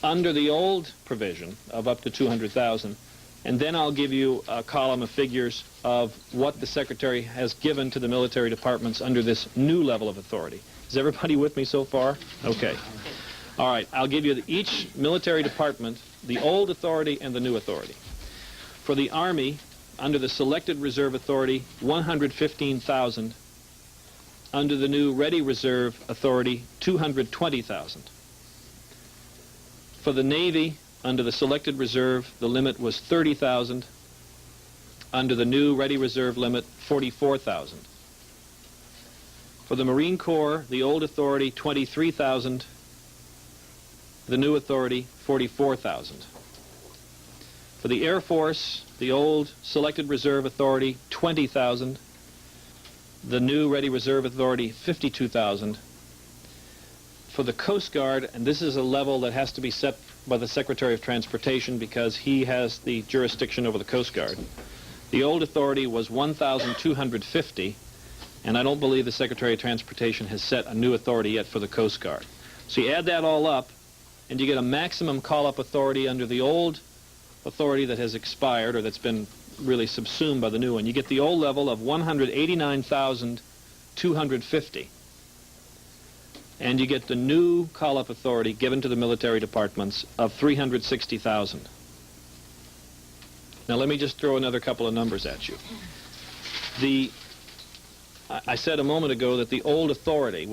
under the old provision of up to 200,000, and then I'll give you a column of figures of what the Secretary has given to the military departments under this new level of authority. Is everybody with me so far? Okay. All right, I'll give you each military department, the old authority and the new authority. For the Army, under the Selected Reserve Authority, 115,000. Under the new Ready Reserve Authority, 220,000. For the Navy, under the Selected Reserve, the limit was 30,000. Under the new Ready Reserve limit, 44,000. For the Marine Corps, the old authority, 23,000. The new authority, 44,000. For the Air Force, the old Selected Reserve Authority, 20,000. The new Ready Reserve Authority, 52,000. For the Coast Guard, and this is a level that has to be set by the Secretary of Transportation because he has the jurisdiction over the Coast Guard, the old authority was 1,250, and I don't believe the Secretary of Transportation has set a new authority yet for the Coast Guard. So you add that all up, and you get a maximum call-up authority under the old authority that has expired or that's been really subsumed by the new one. You get the old level of 189,250. And you get the new call-up authority given to the military departments of 360,000. Now let me just throw another couple of numbers at you. I said a moment ago that the old authority,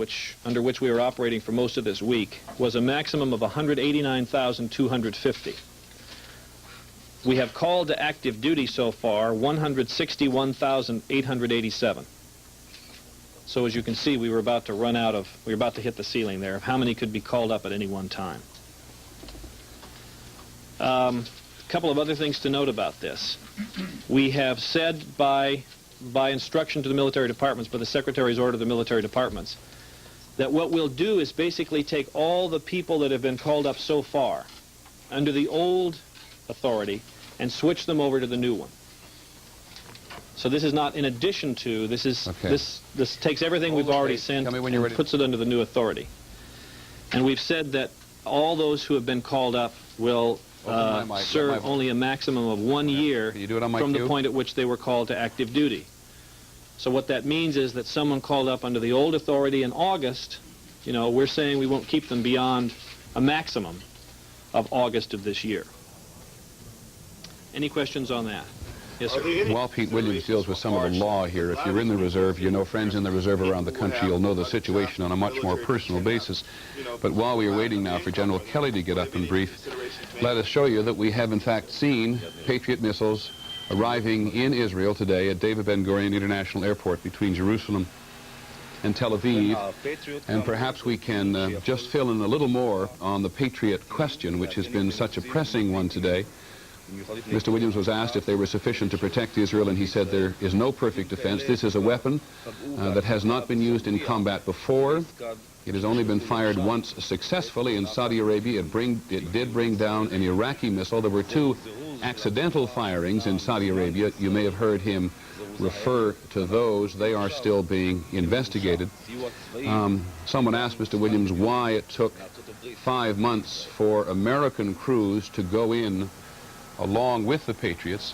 under which we were operating for most of this week, was a maximum of 189,250. We have called to active duty so far 161,887. So as you can see, we were about to hit the ceiling there of how many could be called up at any one time. A couple of other things to note about this. We have said by instruction to the military departments, by the Secretary's order to the military departments, that what we'll do is basically take all the people that have been called up so far under the old authority and switch them over to the new one. So this is not in addition to, this takes everything we've already sent and puts it under the new authority. And we've said that all those who have been called up will serve only a maximum of 1 year from the point at which they were called to active duty. So what that means is that someone called up under the old authority in August, we're saying we won't keep them beyond a maximum of August of this year. Any questions on that? Yes, sir. While Pete Williams deals with some of the law here, if you're in the reserve, you know friends in the reserve around the country, you'll know the situation on a much more personal basis. But while we are waiting now for General Kelly to get up and brief, let us show you that we have in fact seen Patriot missiles arriving in Israel today at David Ben Gurion International Airport between Jerusalem and Tel Aviv. And perhaps we can just fill in a little more on the Patriot question, which has been such a pressing one today. Mr. Williams was asked if they were sufficient to protect Israel, and he said there is no perfect defense. This is a weapon that has not been used in combat before. It has only been fired once successfully in Saudi Arabia. It did bring down an Iraqi missile. There were 2 accidental firings in Saudi Arabia. You may have heard him refer to those. They are still being investigated. Someone asked Mr. Williams why it took 5 months for American crews to go in along with the Patriots.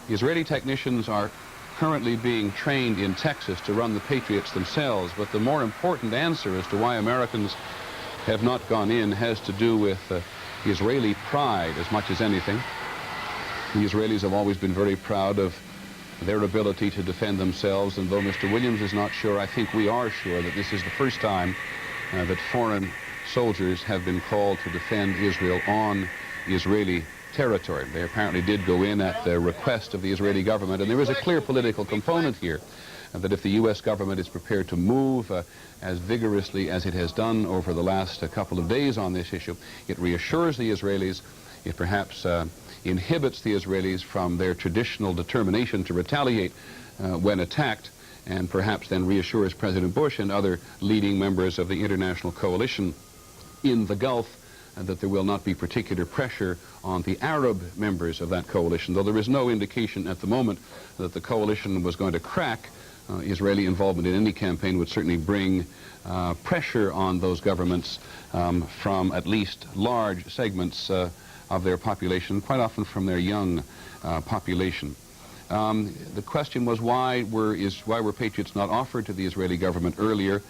Israeli technicians are currently being trained in Texas to run the Patriots themselves, but the more important answer as to why Americans have not gone in has to do with Israeli pride as much as anything. The Israelis have always been very proud of their ability to defend themselves, and though Mr. Williams is not sure, I think we are sure that this is the first time that foreign soldiers have been called to defend Israel on Israeli territory. They apparently did go in at the request of the Israeli government, and there is a clear political component here, that if the U.S. government is prepared to move as vigorously as it has done over the last couple of days on this issue, it reassures the Israelis, it perhaps inhibits the Israelis from their traditional determination to retaliate when attacked, and perhaps then reassures President Bush and other leading members of the international coalition in the Gulf that there will not be particular pressure on the Arab members of that coalition, though there is no indication at the moment that the coalition was going to crack. Israeli involvement in any campaign would certainly bring pressure on those governments from at least large segments of their population, quite often from their young population. The question was why were Patriots not offered to the Israeli government earlier?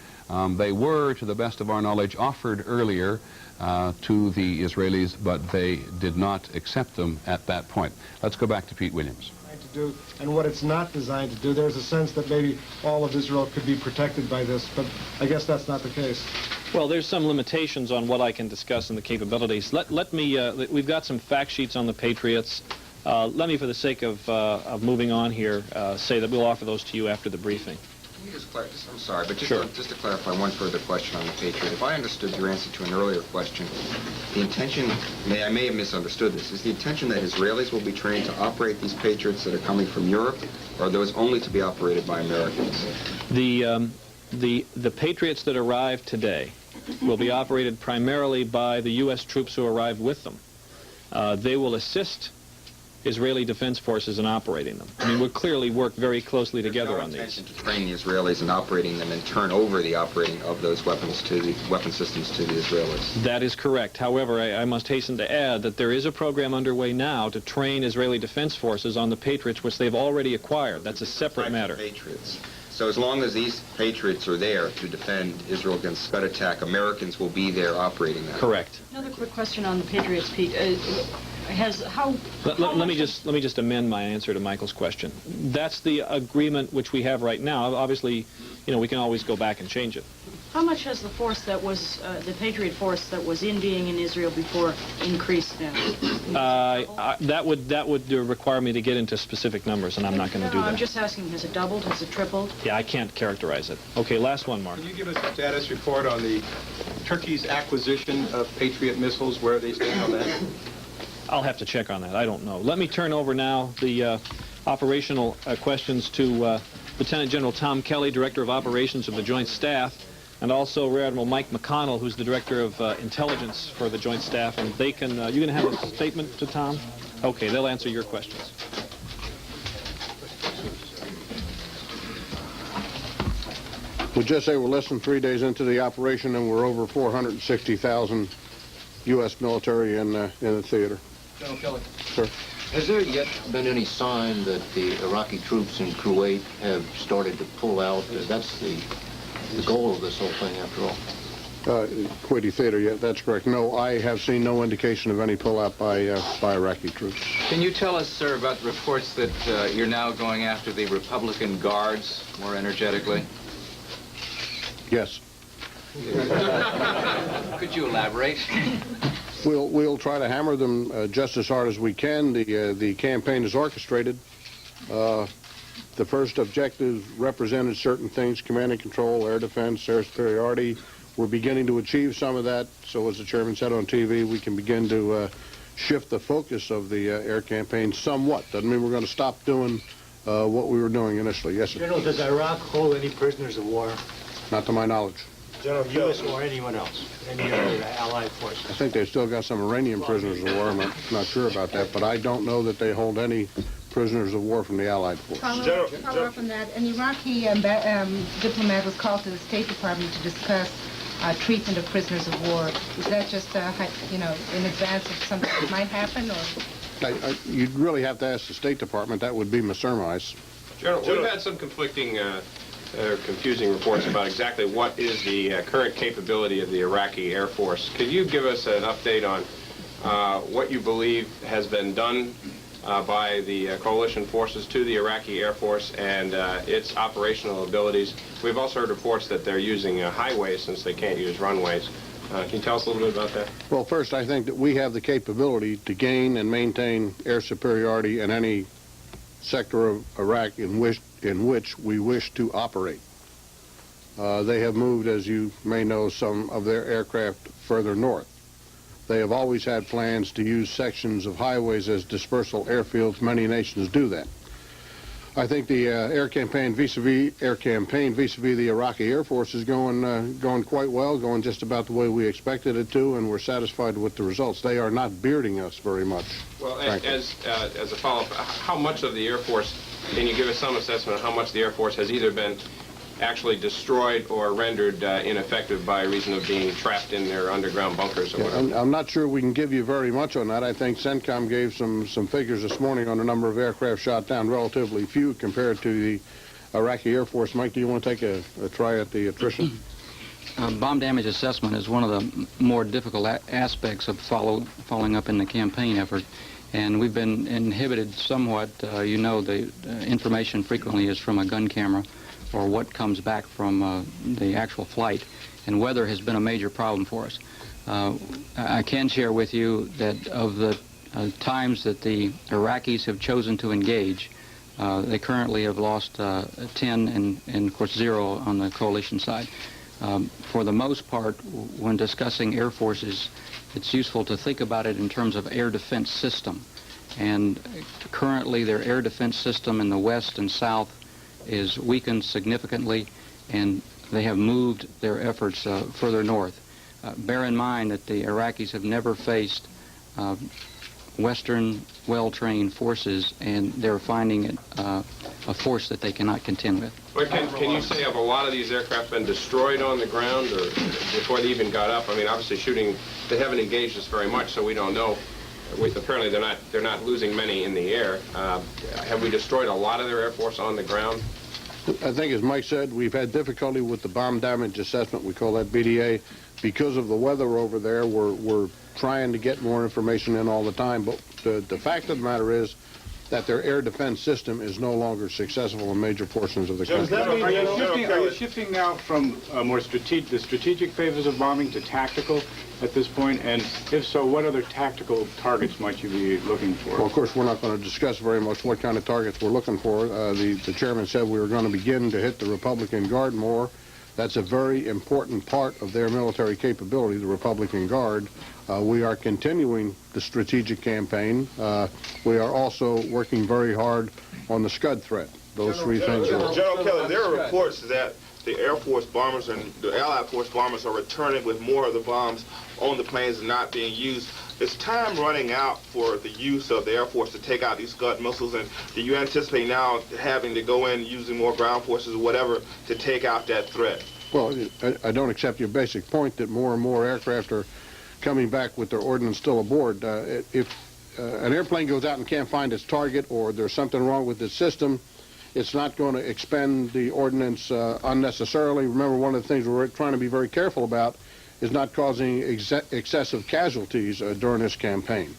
They were, to the best of our knowledge, offered earlier to the Israelis, but they did not accept them at that point. Let's go back to Pete Williams. To do and what it's not designed to do. There's a sense that maybe all of Israel could be protected by this, but I guess that's not the case. Well, there's some limitations on what I can discuss in the capabilities. Let me, we've got some fact sheets on the Patriots. Let me, for the sake of moving on here, say that we'll offer those to you after the briefing. Can you I'm sorry, but just to clarify one further question on the Patriot. If I understood your answer to an earlier question, the intention, I may have misunderstood this, is the intention that Israelis will be trained to operate these Patriots that are coming from Europe, or are those only to be operated by Americans? The Patriots that arrive today will be operated primarily by the U.S. troops who arrived with them. They will assist Israeli Defense Forces in operating them. I mean, we'll clearly work very closely together on these. There's no intention to train the Israelis in operating them and turn over the operating of those weapon systems to the Israelis. That is correct. However, I must hasten to add that there is a program underway now to train Israeli Defense Forces on the Patriots, which they've already acquired. That's a separate matter. Patriots. So as long as these Patriots are there to defend Israel against Scud attack, Americans will be there operating them. Correct. Another quick question on the Patriots, Pete. Let me just amend my answer to Michael's question. That's the agreement which we have right now. Obviously, we can always go back and change it. How much has the force that was the Patriot force that was in Israel before increased now? That would require me to get into specific numbers, and I'm not going to do that. I'm just asking, has it doubled? Has it tripled? Yeah, I can't characterize it. Okay, last one, Mark. Can you give us a status report on the Turkey's acquisition of Patriot missiles, where they stand on that? I'll have to check on that. I don't know. Let me turn over now the operational questions to Lieutenant General Tom Kelly, Director of Operations of the Joint Staff, and also Rear Admiral Mike McConnell, who's the Director of Intelligence for the Joint Staff, and they can, you going to have a statement to Tom? Okay, they'll answer your questions. We'll just say we're less than 3 days into the operation, and we're over 460,000 U.S. military in the theater. General Kelly. Sir. Has there yet been any sign that the Iraqi troops in Kuwait have started to pull out? That's the goal of this whole thing, after all. Kuwaiti theater, yeah, that's correct. No, I have seen no indication of any pullout by Iraqi troops. Can you tell us, sir, about the reports that you're now going after the Republican Guards more energetically? Yes. Could you elaborate? We'll try to hammer them just as hard as we can. The campaign is orchestrated. The first objective represented certain things: command and control, air defense, air superiority. We're beginning to achieve some of that. So as the chairman said on TV, we can begin to shift the focus of the air campaign somewhat. Doesn't mean we're going to stop doing what we were doing initially. Yes, sir. General, does Iraq hold any prisoners of war? Not to my knowledge. General, U.S. or anyone else? Any other allied forces? I think they've still got some Iranian prisoners of war. I'm not sure about that, but I don't know that they hold any prisoners of war from the Allied force. Follow up on that. An Iraqi diplomat was called to the State Department to discuss treatment of prisoners of war. Is that just, in advance of something that might happen, or? You'd really have to ask the State Department. That would be my surmise. General, we've had some conflicting, confusing reports about exactly what is the current capability of the Iraqi Air Force. Could you give us an update on what you believe has been done by the coalition forces to the Iraqi Air Force and its operational abilities? We've also heard reports that they're using highways since they can't use runways. Can you tell us a little bit about that? Well, first, I think that we have the capability to gain and maintain air superiority in any sector of Iraq in which we wish to operate. They have moved, as you may know, some of their aircraft further north. They have always had plans to use sections of highways as dispersal airfields. Many nations do that. I think the air campaign vis-a-vis the Iraqi Air Force is going quite well, going just about the way we expected it to, and we're satisfied with the results. They are not bearding us very much. Well, as a follow-up, how much of the Air Force, can you give us some assessment of how much the Air Force has either been actually destroyed or rendered ineffective by reason of being trapped in their underground bunkers or whatever? I'm not sure we can give you very much on that. I think CENTCOM gave some figures this morning on the number of aircraft shot down, relatively few compared to the Iraqi Air Force. Mike, do you want to take a try at the attrition? Bomb damage assessment is one of the more difficult aspects of following up in the campaign effort. And we've been inhibited somewhat. The information frequently is from a gun camera or what comes back from the actual flight, and weather has been a major problem for us. I can share with you that of the times that the Iraqis have chosen to engage, they currently have lost 10 and of course 0 on the coalition side. For the most part, when discussing air forces, it's useful to think about it in terms of air defense system. And currently their air defense system in the west and south is weakened significantly, and they have moved their efforts further north. Bear in mind that the Iraqis have never faced Western well-trained forces, and they're finding it a force that they cannot contend with. But can you say, have a lot of these aircraft been destroyed on the ground or before they even got up? I mean, obviously shooting, they haven't engaged us very much, so we don't know. Apparently they're not losing many in the air. Have we destroyed a lot of their Air Force on the ground? I think, as Mike said, we've had difficulty with the bomb damage assessment. We call that BDA. Because of the weather over there, we're trying to get more information in all the time. But the fact of the matter is that their air defense system is no longer successful in major portions of the country. Are you shifting now from the strategic phases of bombing to tactical at this point? And if so, what other tactical targets might you be looking for? Well, of course, we're not going to discuss very much what kind of targets we're looking for. The chairman said we were going to begin to hit the Republican Guard more. That's a very important part of their military capability, the Republican Guard. We are continuing the strategic campaign. We are also working very hard on the Scud threat. Those three things are... General Kelly, there are reports that the Air Force bombers and the Allied Force bombers are returning with more of the bombs on the planes and not being used. Is time running out for the use of the Air Force to take out these Scud missiles, and do you anticipate now having to go in using more ground forces or whatever to take out that threat? Well, I don't accept your basic point that more and more aircraft are coming back with their ordnance still aboard. If an airplane goes out and can't find its target, or there's something wrong with its system, it's not going to expend the ordnance unnecessarily. Remember, one of the things we're trying to be very careful about is not causing excessive casualties during this campaign.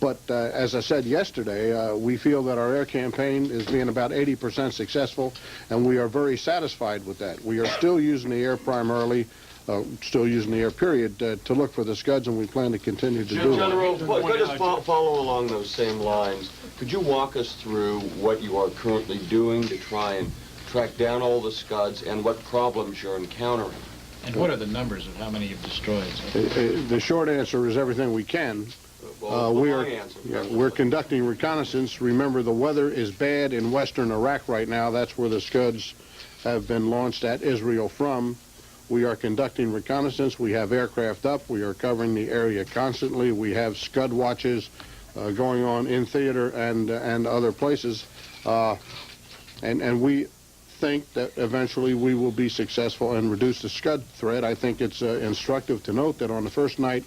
But as I said yesterday, we feel that our air campaign is being about 80% successful, and we are very satisfied with that. We are still using the air primarily. still using the air period, to look for the scuds, and we plan to continue to do that. General, could I just follow along those same lines? Could you walk us through what you are currently doing to try and track down all the scuds and what problems you're encountering? And what are the numbers of how many you've destroyed? The short answer is everything we can. We're conducting reconnaissance. Remember, the weather is bad in western Iraq right now. That's where the scuds have been launched at Israel from. We are conducting reconnaissance. We have aircraft up. We are covering the area constantly. We have scud watches going on in theater and other places. And we think that eventually we will be successful and reduce the scud threat. I think it's instructive to note that on the first night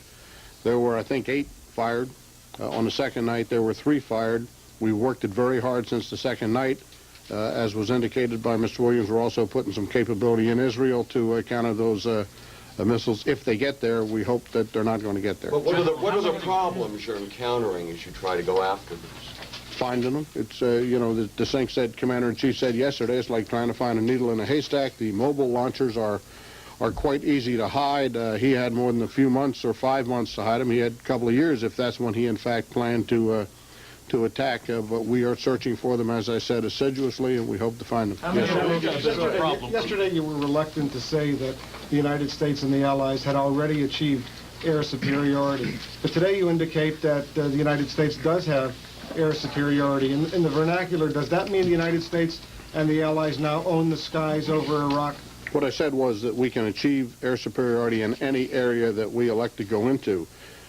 there were, I think, 8 fired. On the second night there were 3 fired. We worked it very hard since the second night. As was indicated by Mr. Williams, we're also putting some capability in Israel to counter those missiles. If they get there, we hope that they're not going to get there. But what are the problems you're encountering as you try to go after these? Finding them. It's, you know, the Sink said, Commander-in-Chief said yesterday, it's like trying to find a needle in a haystack. The mobile launchers are quite easy to hide. He had more than a few months or 5 months to hide them. He had a couple of years if that's when he, in fact, planned to attack. But we are searching for them, as I said, assiduously, and we hope to find them. Yesterday you were reluctant to say that the United States and the Allies had already achieved air superiority. But today you indicate that the United States does have air superiority. In the vernacular, does that mean the United States and the Allies now own the skies over Iraq? What I said was that we can achieve air superiority in any area that we elect to go into.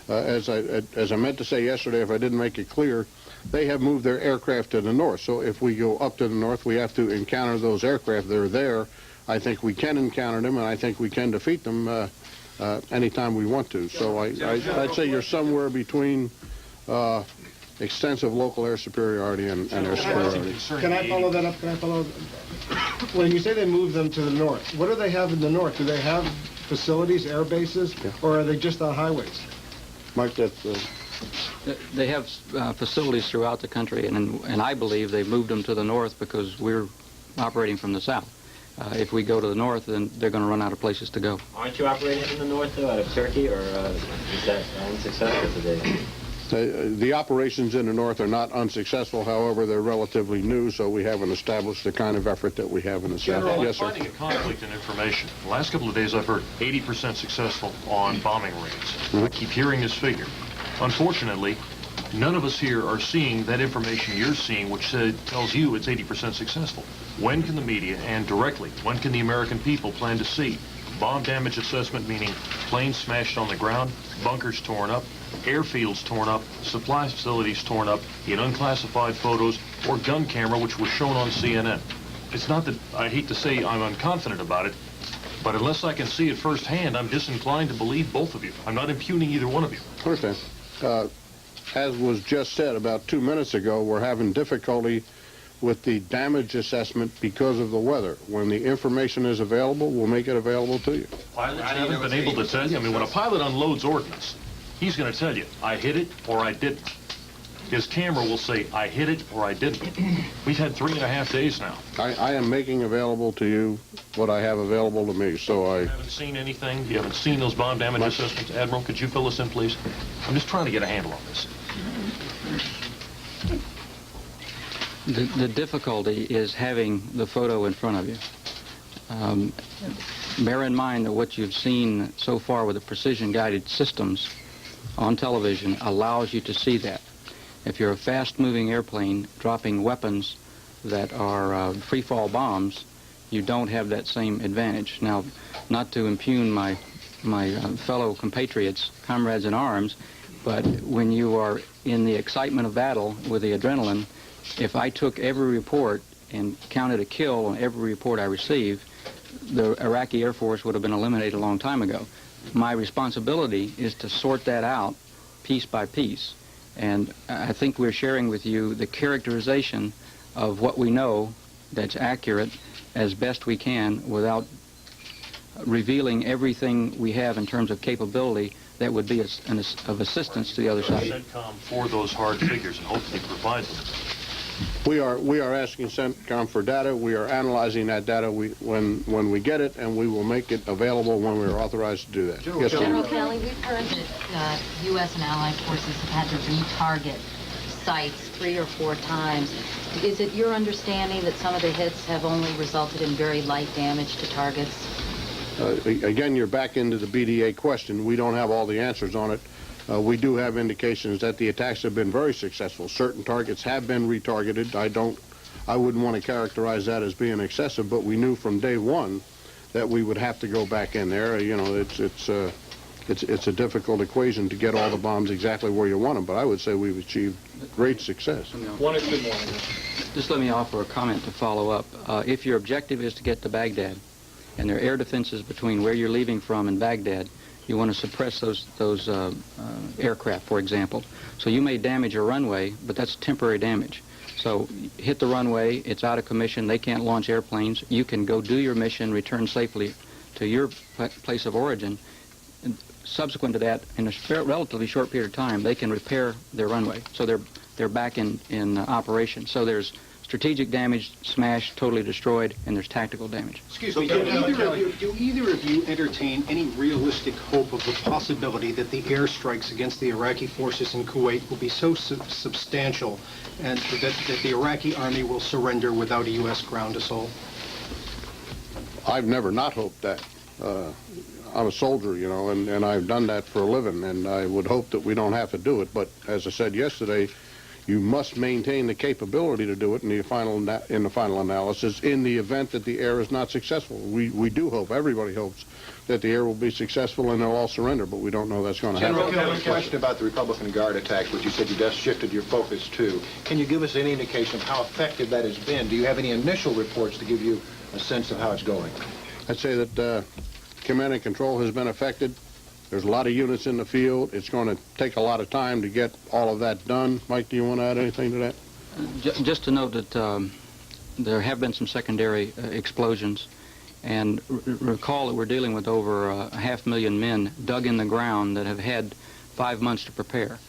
As I meant to say yesterday, if I didn't make it clear, they have moved their aircraft to the north. So if we go up to the north, we have to encounter those aircraft. They're there. I think we can encounter them, and I think we can defeat them anytime we want to. So I'd say you're somewhere between extensive local air superiority and air superiority. Can I follow that up? Can I follow? When you say they move them to the north, what do they have in the north? Do they have facilities, air bases, or are they just on highways? Mike, that's... They have facilities throughout the country, and I believe they've moved them to the north because we're operating from the south. If we go to the north, then they're going to run out of places to go. Aren't you operating in the north, though, out of Turkey, or is that unsuccessful today? The operations in the north are not unsuccessful. However, they're relatively new, so we haven't established the kind of effort that we have in the south. Yes, sir. I'm finding a conflict in information. The last couple of days I've heard 80% successful on bombing raids. I keep hearing this figure. Unfortunately, none of us here are seeing that information you're seeing, which tells you it's 80% successful. When can the media, and directly, when can the American people plan to see bomb damage assessment, meaning planes smashed on the ground, bunkers torn up, airfields torn up, supply facilities torn up in unclassified photos, or gun camera, which was shown on CNN? It's not that I hate to say I'm unconfident about it, but unless I can see it firsthand, I'm disinclined to believe both of you. I'm not impugning either one of you. I understand. As was just said about 2 minutes ago, we're having difficulty with the damage assessment because of the weather. When the information is available, we'll make it available to you. Pilots haven't been able to tell you. I mean, when a pilot unloads ordnance, he's going to tell you, I hit it or I didn't. His camera will say, I hit it or I didn't. We've had 3.5 days now. I am making available to you what I have available to me, so I... You haven't seen anything? You haven't seen those bomb damage assessments? Admiral, could you fill us in, please? I'm just trying to get a handle on this. The difficulty is having the photo in front of you. Bear in mind that what you've seen so far with the precision-guided systems on television allows you to see that. If you're a fast-moving airplane dropping weapons that are free-fall bombs, you don't have that same advantage. Now, not to impugn my fellow compatriots, comrades in arms, but when you are in the excitement of battle with the adrenaline, if I took every report and counted a kill on every report I received, the Iraqi Air Force would have been eliminated a long time ago. My responsibility is to sort that out piece by piece. And I think we're sharing with you the characterization of what we know that's accurate as best we can without revealing everything we have in terms of capability that would be of assistance to the other side. CENTCOM for those hard figures and hopefully provide them. We are asking CENTCOM for data. We are analyzing that data when we get it, and we will make it available when we are authorized to do that. Yes, General Kelly, we've heard that U.S. and allied forces have had to retarget sites 3 or 4 times. Is it your understanding that some of the hits have only resulted in very light damage to targets? Again, you're back into the BDA question. We don't have all the answers on it. We do have indications that the attacks have been very successful. Certain targets have been retargeted. I wouldn't want to characterize that as being excessive, but we knew from day one that we would have to go back in there. You know, it's a difficult equation to get all the bombs exactly where you want them, but I would say we've achieved great success. One or two more. Just let me offer a comment to follow up. If your objective is to get to Baghdad, and there are air defenses between where you're leaving from and Baghdad, you want to suppress those aircraft, for example. So you may damage a runway, but that's temporary damage. So hit the runway, it's out of commission, they can't launch airplanes. You can go do your mission, return safely to your place of origin. And subsequent to that, in a relatively short period of time, they can repair their runway. So they're back in operation. So there's strategic damage, smashed, totally destroyed, and there's tactical damage. Excuse me, do either of you entertain any realistic hope of the possibility that the airstrikes against the Iraqi forces in Kuwait will be so substantial and that the Iraqi army will surrender without a U.S. ground assault? I've never not hoped that. I'm a soldier, you know, and I've done that for a living, and I would hope that we don't have to do it. But as I said yesterday, you must maintain the capability to do it in the final analysis in the event that the air is not successful. We do hope, everybody hopes, that the air will be successful and they'll all surrender, but we don't know that's going to happen. General, I have a question about the Republican Guard attacks, which you said you just shifted your focus to. Can you give us any indication of how effective that has been? Do you have any initial reports to give you a sense of how it's going? I'd say that command and control has been affected. There's a lot of units in the field. It's going to take a lot of time to get all of that done. Mike, do you want to add anything to that? Just to note that there have been some secondary explosions, and recall that we're dealing with over 500,000 men dug in the ground that have had 5 months to prepare.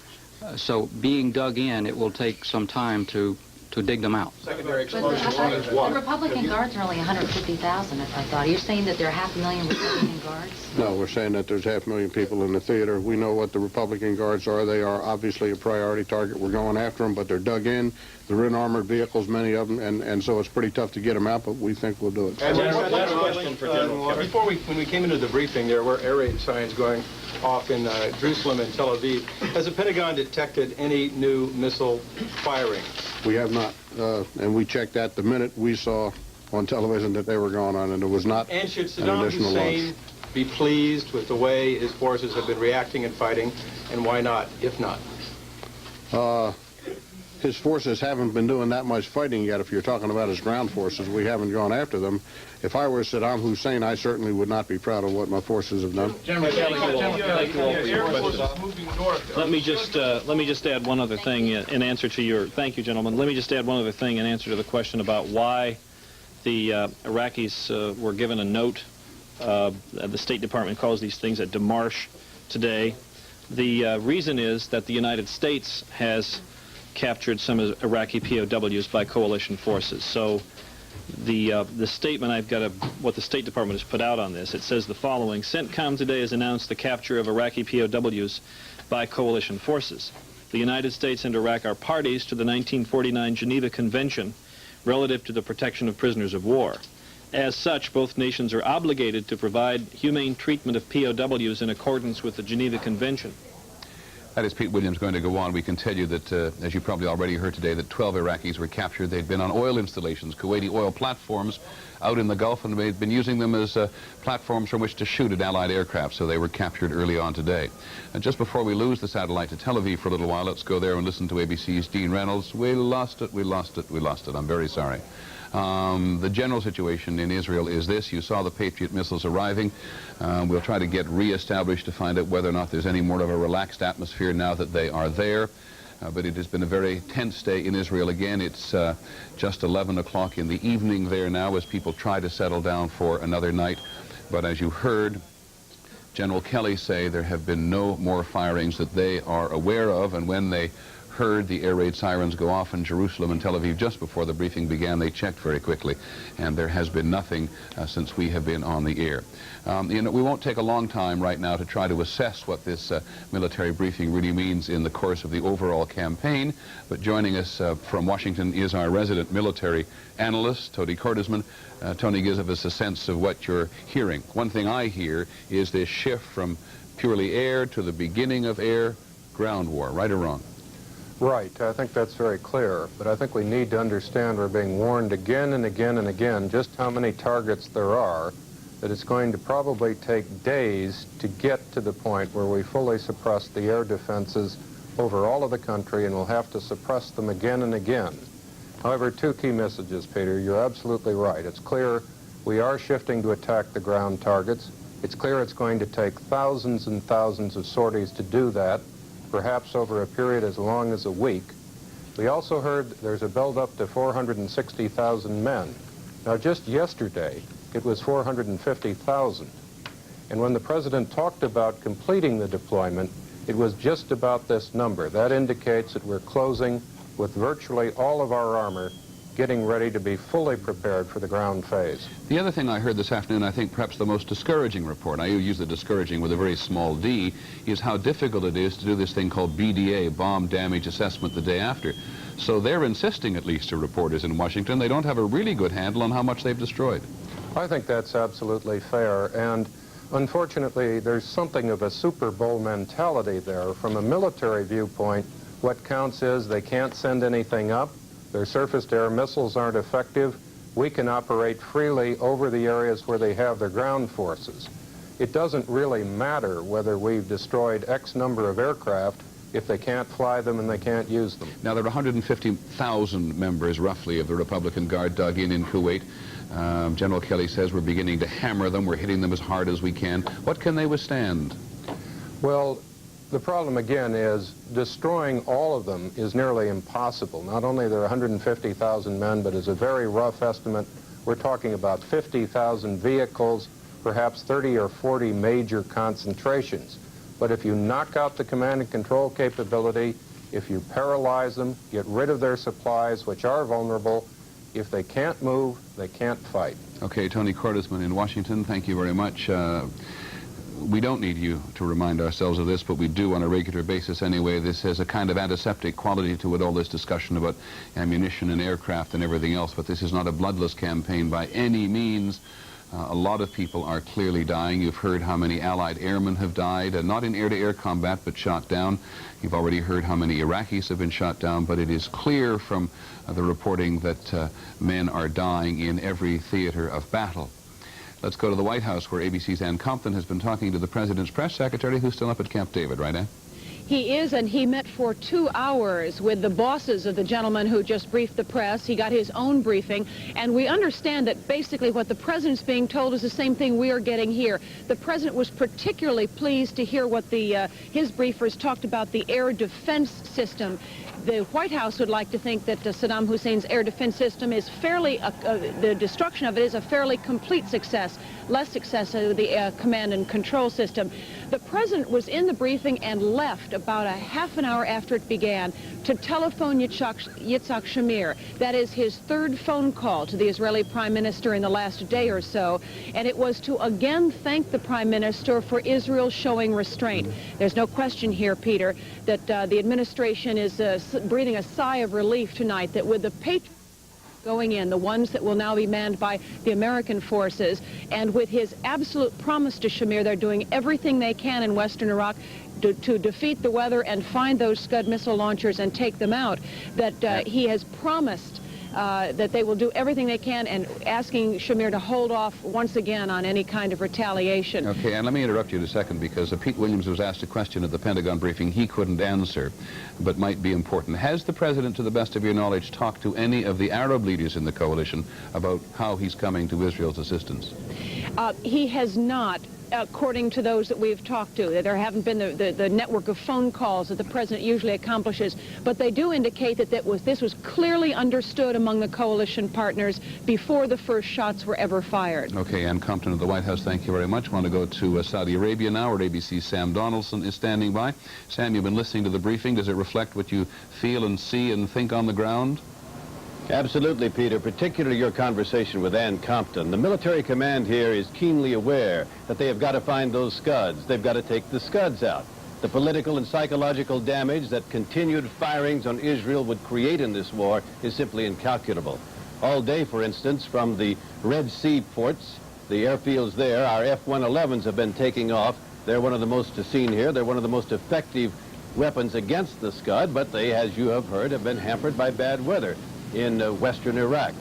So being dug in, it will take some time to dig them out. Secondary explosions. The Republican Guards are only 150,000, I thought. You're saying that there are 500,000 Republican Guards? No, we're saying that there's 500,000 people in the theater. We know what the Republican Guards are. They are obviously a priority target. We're going after them, but they're dug in. They're in armored vehicles, many of them, and so it's pretty tough to get them out, but we think we'll do it. And last question for General. When we came into the briefing, there were air raid signs going off in Jerusalem and Tel Aviv. Has the Pentagon detected any new missile firing? We have not, and we checked that the minute we saw on television that they were going on, and there was not And should an Saddam additional Hussein launch. be pleased with the way his forces have been reacting and fighting, and why not, if not? His forces haven't been doing that much fighting yet. If you're talking about his ground forces, we haven't gone after them. If I were Saddam Hussein, I certainly would not be proud of what my forces have done. General, thank you all for your questions. Let me just add one other thing in answer to your. Thank you, gentlemen. Let me just add one other thing in answer to the question about why the Iraqis were given a note. The State Department calls these things a demarche today. The reason is that the United States has captured some Iraqi POWs by coalition forces. So the statement I've got, what the State Department has put out on this, it says the following: CENTCOM today has announced the capture of Iraqi POWs by coalition forces. The United States and Iraq are parties to the 1949 Geneva Convention relative to the protection of prisoners of war. As such, both nations are obligated to provide humane treatment of POWs in accordance with the Geneva Convention. That is Pete Williams going to go on. We can tell you that, as you probably already heard today, that 12 Iraqis were captured. They'd been on oil installations, Kuwaiti oil platforms out in the Gulf, and they'd been using them as platforms from which to shoot at Allied aircraft, so they were captured early on today. And just before we lose the satellite to Tel Aviv for a little while, let's go there and listen to ABC's Dean Reynolds. We lost it, we lost it, we lost it. I'm very sorry. The general situation in Israel is this. You saw the Patriot missiles arriving. We'll try to get re-established to find out whether or not there's any more of a relaxed atmosphere now that they are there. But it has been a very tense day in Israel again. It's just 11 o'clock in the evening there now as people try to settle down for another night. But as you heard General Kelly say, there have been no more firings that they are aware of, and when they heard the air raid sirens go off in Jerusalem and Tel Aviv just before the briefing began. They checked very quickly, and there has been nothing since we have been on the air. We won't take a long time right now to try to assess what this military briefing really means in the course of the overall campaign, but joining us from Washington is our resident military analyst, Tony Cordesman. Tony, gives us a sense of what you're hearing. One thing I hear is this shift from purely air to the beginning of air-ground war, right or wrong? Right. I think that's very clear. But I think we need to understand we're being warned again and again and again just how many targets there are, that it's going to probably take days to get to the point where we fully suppress the air defenses over all of the country, and we'll have to suppress them again and again. However, two key messages, Peter. You're absolutely right. It's clear we are shifting to attack the ground targets. It's clear it's going to take thousands and thousands of sorties to do that, perhaps over a period as long as a week. We also heard there's a build-up to 460,000 men. Now, just yesterday, it was 450,000. And when the President talked about completing the deployment, it was just about this number. That indicates that we're closing with virtually all of our armor, getting ready to be fully prepared for the ground phase. The other thing I heard this afternoon, I think perhaps the most discouraging report, I use the discouraging with a very small d, is how difficult it is to do this thing called BDA, bomb damage assessment, the day after. So they're insisting, at least to reporters in Washington, they don't have a really good handle on how much they've destroyed. I think that's absolutely fair, and unfortunately there's something of a Super Bowl mentality there. From a military viewpoint, what counts is they can't send anything up, their surface-to-air missiles aren't effective, we can operate freely over the areas where they have their ground forces. It doesn't really matter whether we've destroyed X number of aircraft if they can't fly them and they can't use them. Now, there are 150,000 members, roughly, of the Republican Guard dug in Kuwait. General Kelly says we're beginning to hammer them, we're hitting them as hard as we can. What can they withstand? Well, the problem again is destroying all of them is nearly impossible. Not only are there 150,000 men, but as a very rough estimate, we're talking about 50,000 vehicles, perhaps 30 or 40 major concentrations. But if you knock out the command and control capability, if you paralyze them, get rid of their supplies, which are vulnerable, if they can't move, they can't fight. Okay, Tony Cordesman in Washington, thank you very much. We don't need you to remind ourselves of this, but we do on a regular basis anyway. This has a kind of antiseptic quality to it, all this discussion about ammunition and aircraft and everything else, but this is not a bloodless campaign by any means. A lot of people are clearly dying. You've heard how many Allied airmen have died, not in air-to-air combat, but shot down. You've already heard how many Iraqis have been shot down, but it is clear from the reporting that men are dying in every theater of battle. Let's go to the White House, where ABC's Ann Compton has been talking to the President's press secretary, who's still up at Camp David, right, Ann? He is, and he met for 2 hours with the bosses of the gentleman who just briefed the press. He got his own briefing, and we understand that basically what the President's being told is the same thing we are getting here. The President was particularly pleased to hear what his briefers talked about, the air defense system. The White House would like to think that Saddam Hussein's air defense system is fairly, the destruction of it is a fairly complete success, less success of the command and control system. The President was in the briefing and left about a half an hour after it began to telephone Yitzhak Shamir. That is his third phone call to the Israeli Prime Minister in the last day or so, and it was to again thank the Prime Minister for Israel showing restraint. There's no question here, Peter, that the administration is breathing a sigh of relief tonight that with the Patriot going in, the ones that will now be manned by the American forces, and with his absolute promise to Shamir, they're doing everything they can in western Iraq to defeat the weather and find those Scud missile launchers and take them out, that he has promised that they will do everything they can, and asking Shamir to hold off once again on any kind of retaliation. Okay, and let me interrupt you in a second, because Pete Williams was asked a question at the Pentagon briefing he couldn't answer, but might be important. Has the President, to the best of your knowledge, talked to any of the Arab leaders in the coalition about how he's coming to Israel's assistance? He has not, according to those that we've talked to. There haven't been the network of phone calls that the president usually accomplishes, but they do indicate that this was clearly understood among the coalition partners before the first shots were ever fired. Okay, Ann Compton of the White House, thank you very much. I want to go to Saudi Arabia now, where ABC's Sam Donaldson is standing by. Sam, you've been listening to the briefing. Does it reflect what you feel and see and think on the ground? Absolutely, Peter, particularly your conversation with Ann Compton. The military command here is keenly aware that they have got to find those Scuds. They've got to take the Scuds out. The political and psychological damage that continued firings on Israel would create in this war is simply incalculable. All day, for instance, from the Red Sea ports, the airfields there, our F-111s have been taking off. They're one of the most seen here. They're one of the most effective weapons against the Scud, but they, as you have heard, have been hampered by bad weather in western Iraq.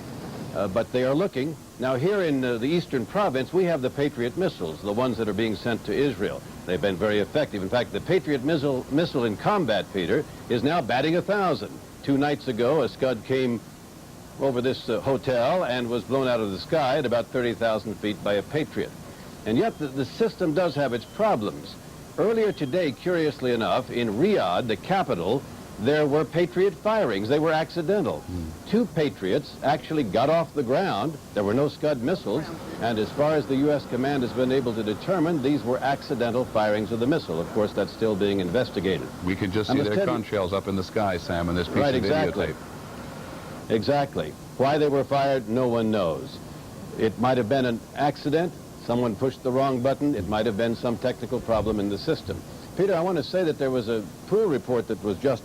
But they are looking. Now here in the eastern province, we have the Patriot missiles, the ones that are being sent to Israel. They've been very effective. In fact, the Patriot missile in combat, Peter, is now batting 1,000. 2 nights ago, a Scud came over this hotel and was blown out of the sky at about 30,000 feet by a Patriot. And yet the system does have its problems. Earlier today, curiously enough, in Riyadh, the capital, there were Patriot firings. They were accidental. 2 Patriots actually got off the ground. There were no Scud missiles. And as far as the U.S. command has been able to determine, these were accidental firings of the missile. Of course, that's still being investigated. We can just see their conch shells up in the sky, Sam, in this piece of videotape. Exactly. Why they were fired, no one knows. It might have been an accident. Someone pushed the wrong button. It might have been some technical problem in the system. Peter, I want to say that there was a pool report that was just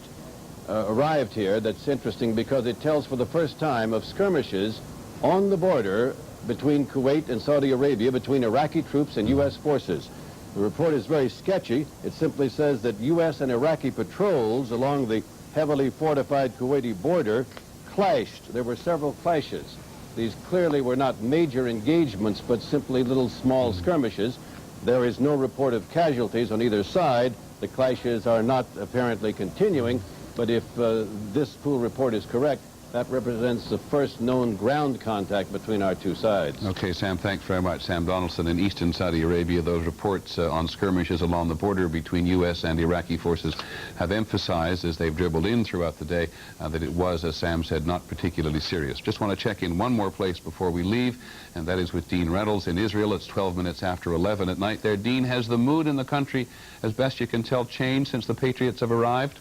arrived here that's interesting because it tells for the first time of skirmishes on the border between Kuwait and Saudi Arabia, between Iraqi troops and U.S. forces. The report is very sketchy. It simply says that U.S. and Iraqi patrols along the heavily fortified Kuwaiti border clashed. There were several clashes. These clearly were not major engagements, but simply little small skirmishes. There is no report of casualties on either side. The clashes are not apparently continuing. But if this pool report is correct, that represents the first known ground contact between our 2 sides. Okay, Sam, thanks very much. Sam Donaldson in eastern Saudi Arabia. Those reports on skirmishes along the border between U.S. and Iraqi forces have emphasized, as they've dribbled in throughout the day, that it was, as Sam said, not particularly serious. Just want to check in one more place before we leave, and that is with Dean Reynolds in Israel. It's 12 minutes after 11 at night there. Dean, has the mood in the country, as best you can tell, changed since the Patriots have arrived?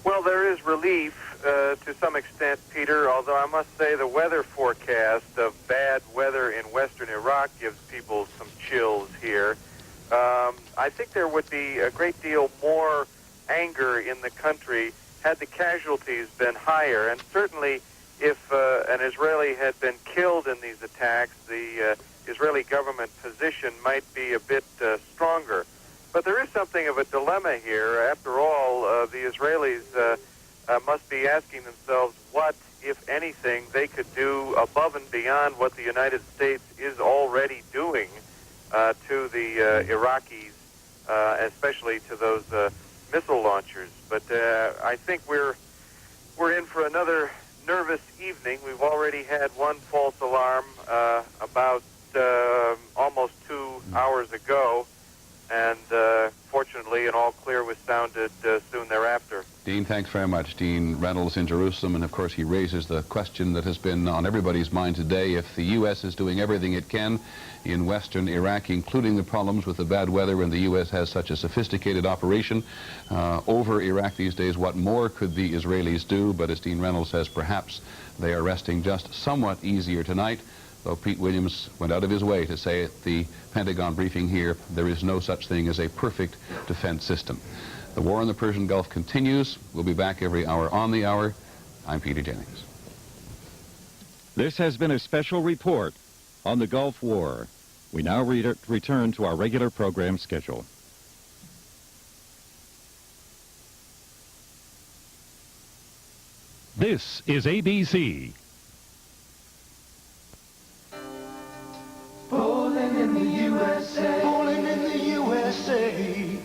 Well, there is relief to some extent, Peter, although I must say the weather forecast of bad weather in western Iraq gives people some chills here. I think there would be a great deal more anger in the country had the casualties been higher, and certainly if an Israeli had been killed in these attacks, the Israeli government position might be a bit stronger. But there is something of a dilemma here. After all, the Israelis must be asking themselves what, if anything, they could do above and beyond what the United States is already doing to the Iraqis, especially to those missile launchers. But I think we're in for another nervous evening. We've already had one false alarm about almost 2 hours ago. And fortunately, an all clear was sounded soon thereafter. Dean, thanks very much. Dean Reynolds in Jerusalem, and of course he raises the question that has been on everybody's mind today. If the U.S. is doing everything it can in western Iraq, including the problems with the bad weather, when the U.S. has such a sophisticated operation over Iraq these days, what more could the Israelis do? But as Dean Reynolds says, perhaps they are resting just somewhat easier tonight. Though Pete Williams went out of his way to say at the Pentagon briefing here, there is no such thing as a perfect defense system. The war in the Persian Gulf continues. We'll be back every hour on the hour. I'm Peter Jennings. This has been a special report on the Gulf War. We now return to our regular program schedule. This is ABC. Bowling in the USA. Bowling in the USA.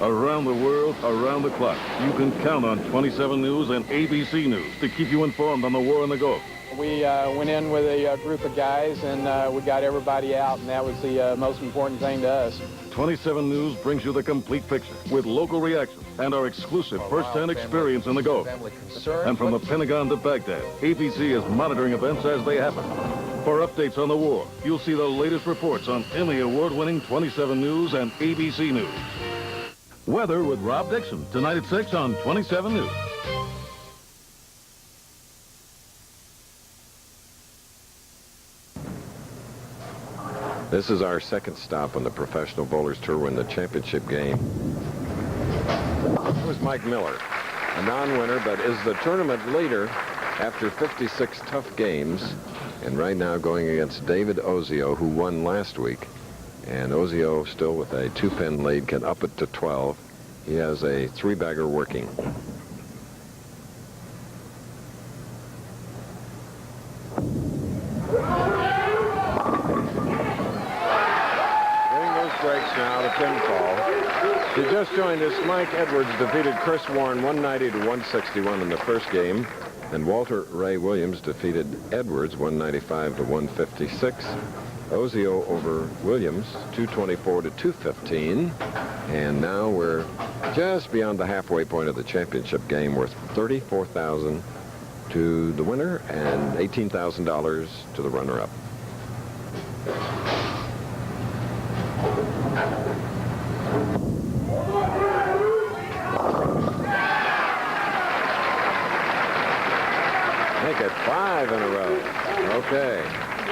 Around the world, around the clock, you can count on 27 News and ABC News to keep you informed on the war in the Gulf. We went in with a group of guys, and we got everybody out, and that was the most important thing to us. 27 News brings you the complete picture with local reactions and our exclusive first-hand experience in the Gulf. And from the Pentagon to Baghdad, ABC is monitoring events as they happen. For updates on the war, you'll see the latest reports on Emmy Award-winning 27 News and ABC News. Weather with Rob Dixon, tonight at 6 on 27 News. This is our second stop on the Professional Bowlers Tour in the championship game. That was Mike Miller, a non-winner, but is the tournament leader after 56 tough games, and right now going against David Ozio, who won last week. And Ozio, still with a 2-pin lead, can up it to 12. He has a 3-bagger working. Breaks now to pinfall. If you just joined us, Mike Edwards defeated Chris Warren 190 to 161 in the first game, and Walter Ray Williams defeated Edwards 195 to 156. Ozio over Williams 224 to 215, and now we're just beyond the halfway point of the championship game, worth $34,000 to the winner and $18,000 to the runner-up. Make it 5 in a row. Okay.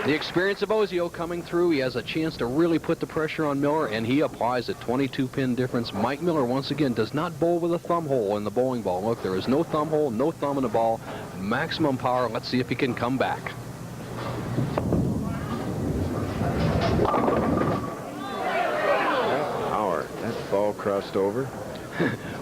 The experience of Ozio coming through. He has a chance to really put the pressure on Miller, and he applies a 22-pin difference. Mike Miller, once again, does not bowl with a thumb hole in the bowling ball. Look, there is no thumb hole, no thumb in the ball. Maximum power. Let's see if he can come back. That ball crossed over.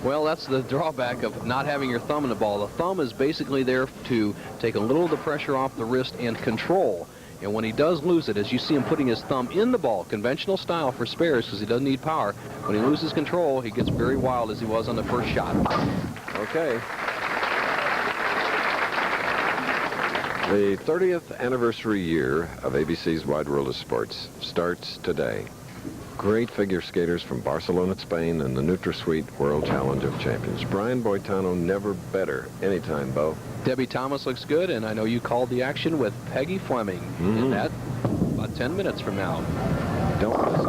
Well, that's the drawback of not having your thumb in the ball. The thumb is basically there to take a little of the pressure off the wrist and control. And when he does lose it, as you see him putting his thumb in the ball, conventional style for spares because he doesn't need power, when he loses control, he gets very wild as he was on the first shot. Okay. The 30th anniversary year of ABC's Wide World of Sports starts today. Great figure skaters from Barcelona, Spain, and the NutraSweet World Challenge of Champions. Brian Boitano never better anytime, Bo. Debbie Thomas looks good, and I know you called the action with Peggy Fleming. And that about 10 minutes from now. Don't miss it.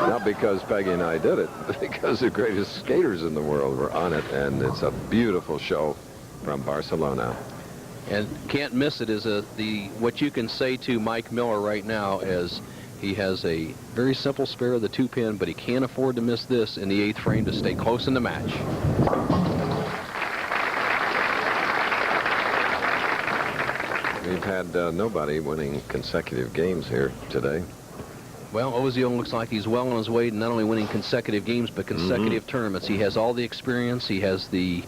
Not because Peggy and I did it, but because the greatest skaters in the world were on it, and it's a beautiful show from Barcelona. And can't miss it is what you can say to Mike Miller right now is he has a very simple spare of the 2-pin, but he can't afford to miss this in the 8th frame to stay close in the match. We've had nobody winning consecutive games here today. Well, Ozio looks like he's well on his way to not only winning consecutive games, but consecutive tournaments. He has all the experience. He has the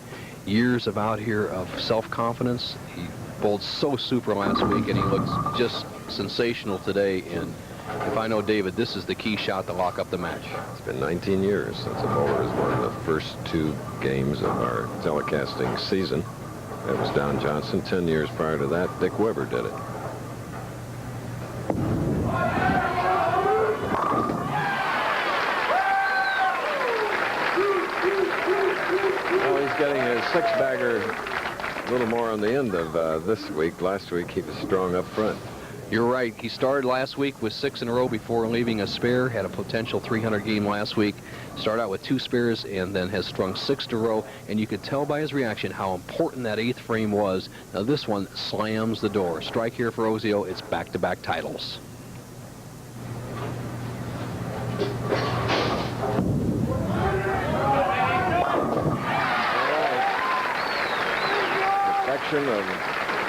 years of out here of self-confidence. He bowled so super last week, and he looks just sensational today. And if I know David, this is the key shot to lock up the match. It's been 19 years since a bowler has won the first 2 games of our telecasting season. That was Don Johnson. 10 years prior to that, Dick Weber did it. Well, he's getting his 6-bagger a little more on the end of this week. Last week, he was strong up front. You're right. He started last week with 6 in a row before leaving a spare. Had a potential 300 game last week. Started out with 2 spares and then has strung 6 in a row. And you could tell by his reaction how important that 8th frame was. Now this one slams the door. Strike here for Ozio. It's back-to-back titles. Perfection of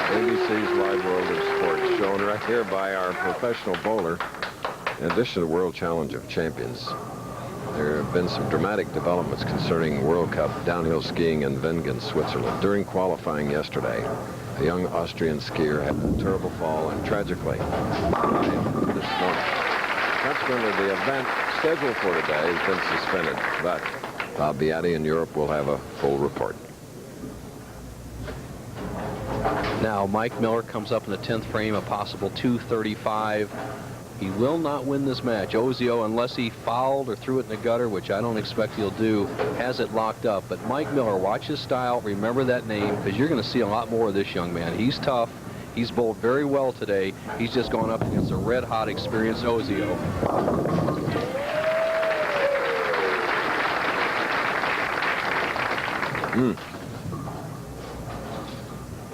ABC's Wide World of Sports, shown right here by our professional bowler, in addition to the World Challenge of Champions. There have been some dramatic developments concerning World Cup downhill skiing in Wengen, Switzerland. During qualifying yesterday, a young Austrian skier had a terrible fall and tragically died this morning. Unfortunately, the event scheduled for today has been suspended, but Bob Beatty in Europe will have a full report. Now, Mike Miller comes up in the 10th frame, a possible 235. He will not win this match. Ozio, unless he fouled or threw it in the gutter, which I don't expect he'll do, has it locked up. But Mike Miller, watch his style, remember that name, because you're going to see a lot more of this young man. He's tough. He's bowled very well today. He's just gone up against a red-hot, experienced Ozio.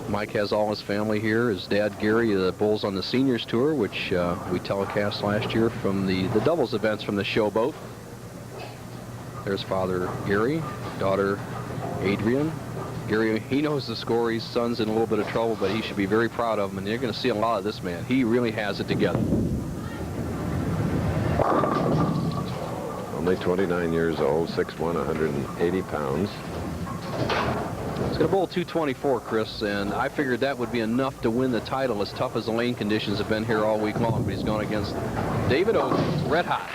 Mike has all his family here. His dad, Gary, bowls on the Seniors Tour, which we telecast last year from the doubles events from the Showboat. There's father, Gary, daughter, Adrian. Gary, he knows the score. His son's in a little bit of trouble, but he should be very proud of him, and you're going to see a lot of this man. He really has it together. Only 29 years old, 6'1", 180 pounds. He's going to bowl 224, Chris, and I figured that would be enough to win the title, as tough as the lane conditions have been here all week long. But he's gone against David Ozio, red hot.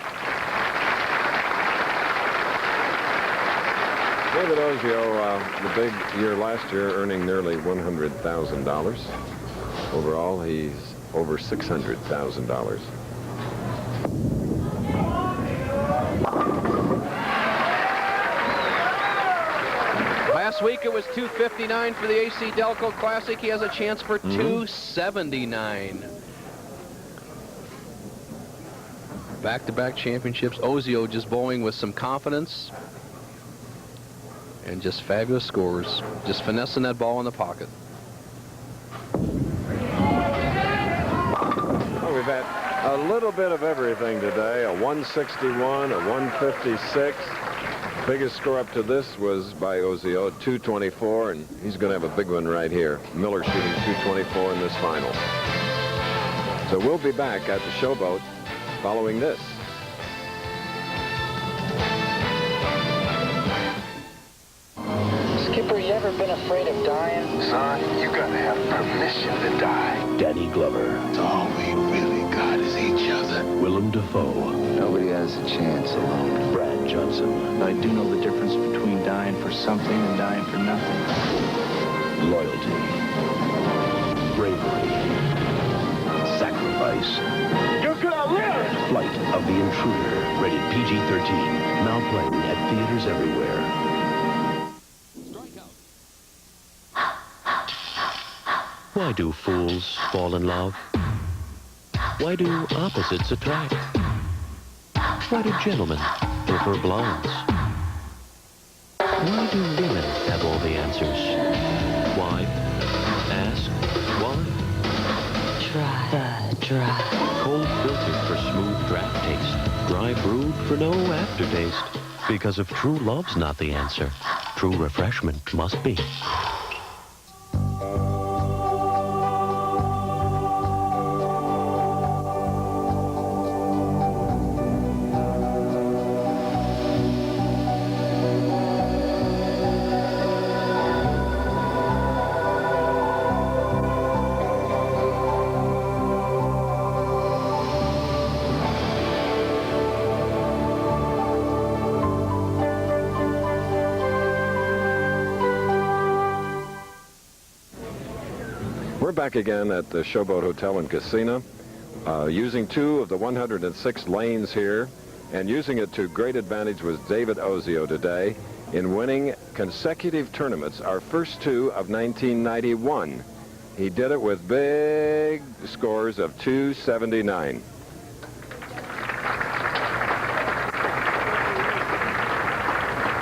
David Ozio, the big year last year, earning nearly $100,000. Overall, he's over $600,000. Last week it was 259 for the AC Delco Classic. He has a chance for 279. Back-to-back championships. Ozio just bowling with some confidence and just fabulous scores. Just finessing that ball in the pocket. Well, we've had a little bit of everything today. A 161, a 156. Biggest score up to this was by Ozio, 224, and he's going to have a big one right here. Miller shooting 224 in this final. So we'll be back at the Showboat following this. Skipper, you ever been afraid of dying? Son, you gotta have permission to die. Danny Glover. All we really got is each other. Willem Dafoe. Nobody has a chance alone. Brad Johnson. I do know the difference between dying for something and dying for nothing. Loyalty. Bravery. Sacrifice. You're gonna live! Flight of the Intruder. Rated PG-13. Now playing at theaters everywhere. Why do fools fall in love? Why do opposites attract? Why do gentlemen prefer blondes? Why do women have all the answers? Why? Ask why? Dry. Cold filtered for smooth draft taste. Dry brewed for no aftertaste. Because if true love's not the answer, true refreshment must be. We're back again at the Showboat Hotel and Casino, using 2 of the 106 lanes here, and using it to great advantage was David Ozio today in winning consecutive tournaments, our first 2 of 1991. He did it with big scores of 279.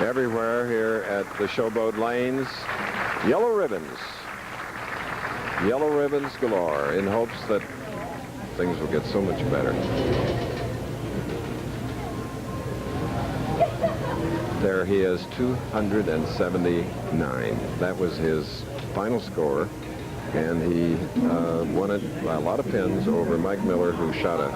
Everywhere here at the Showboat Lanes, yellow ribbons. Yellow ribbons galore, in hopes that things will get so much better. There he is, 279. That was his final score, and he won it by a lot of pins over Mike Miller, who shot a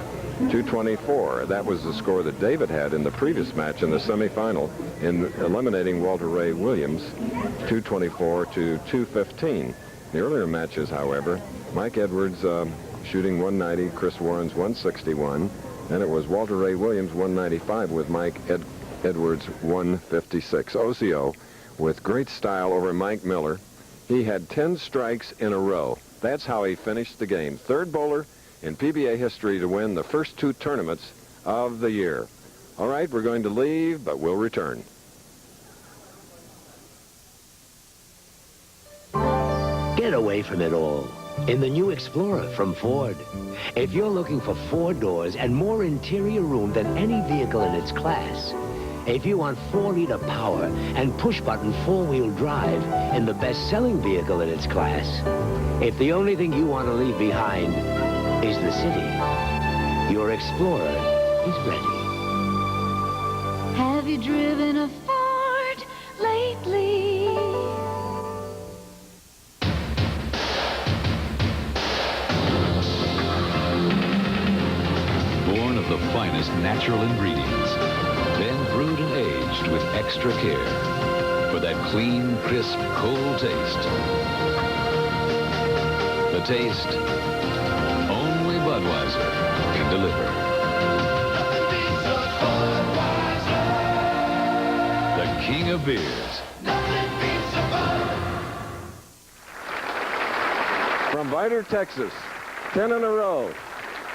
224. That was the score that David had in the previous match in the semifinal in eliminating Walter Ray Williams, 224 to 215. The earlier matches, however, Mike Edwards shooting 190, Chris Warren's 161, And it was Walter Ray Williams, 195, with Mike Edwards, 156. Ozio, with great style over Mike Miller. He had 10 strikes in a row. That's how he finished the game. Third bowler in PBA history to win the first 2 tournaments of the year. All right, we're going to leave, but we'll return. Get away from it all in the new Explorer from Ford. If you're looking for 4 doors and more interior room than any vehicle in its class, if you want 4-liter power and push-button 4-wheel drive in the best-selling vehicle in its class, if the only thing you want to leave behind is the city, your Explorer is ready. Have you driven a Ford lately? Born of the finest natural ingredients, then brewed and aged with extra care for that clean, crisp, cold taste. The taste only Budweiser can deliver. The king of beers. From Vidor, Texas, 10 in a row.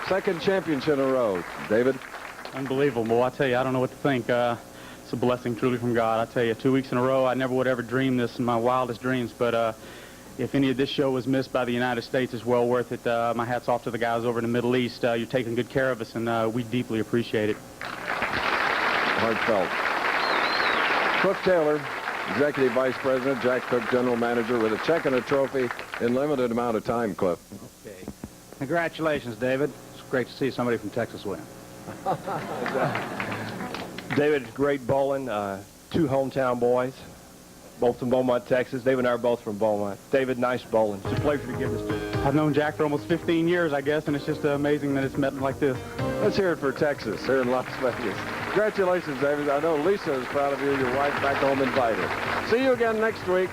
Second championship in a row. David? Unbelievable. I tell you, I don't know what to think. It's a blessing truly from God. I tell you, 2 weeks in a row, I never would ever dream this in my wildest dreams. But if any of this show was missed by the United States, it's well worth it. My hat's off to the guys over in the Middle East. You're taking good care of us, and we deeply appreciate it. Heartfelt. Cook Taylor, Executive Vice President, Jack Cook, General Manager, with a check and a trophy in limited amount of time, Cliff. Okay. Congratulations, David. It's great to see somebody from Texas win. David, great bowling. 2 hometown boys, both from Beaumont, Texas. David and I are both from Beaumont. David, nice bowling. It's a pleasure to give this to you. I've known Jack for almost 15 years, I guess, and it's just amazing that it's met like this. Let's hear it for Texas, here in Las Vegas. Congratulations, David. I know Lisa is proud of you, your wife back home in Vidor. See you again next week.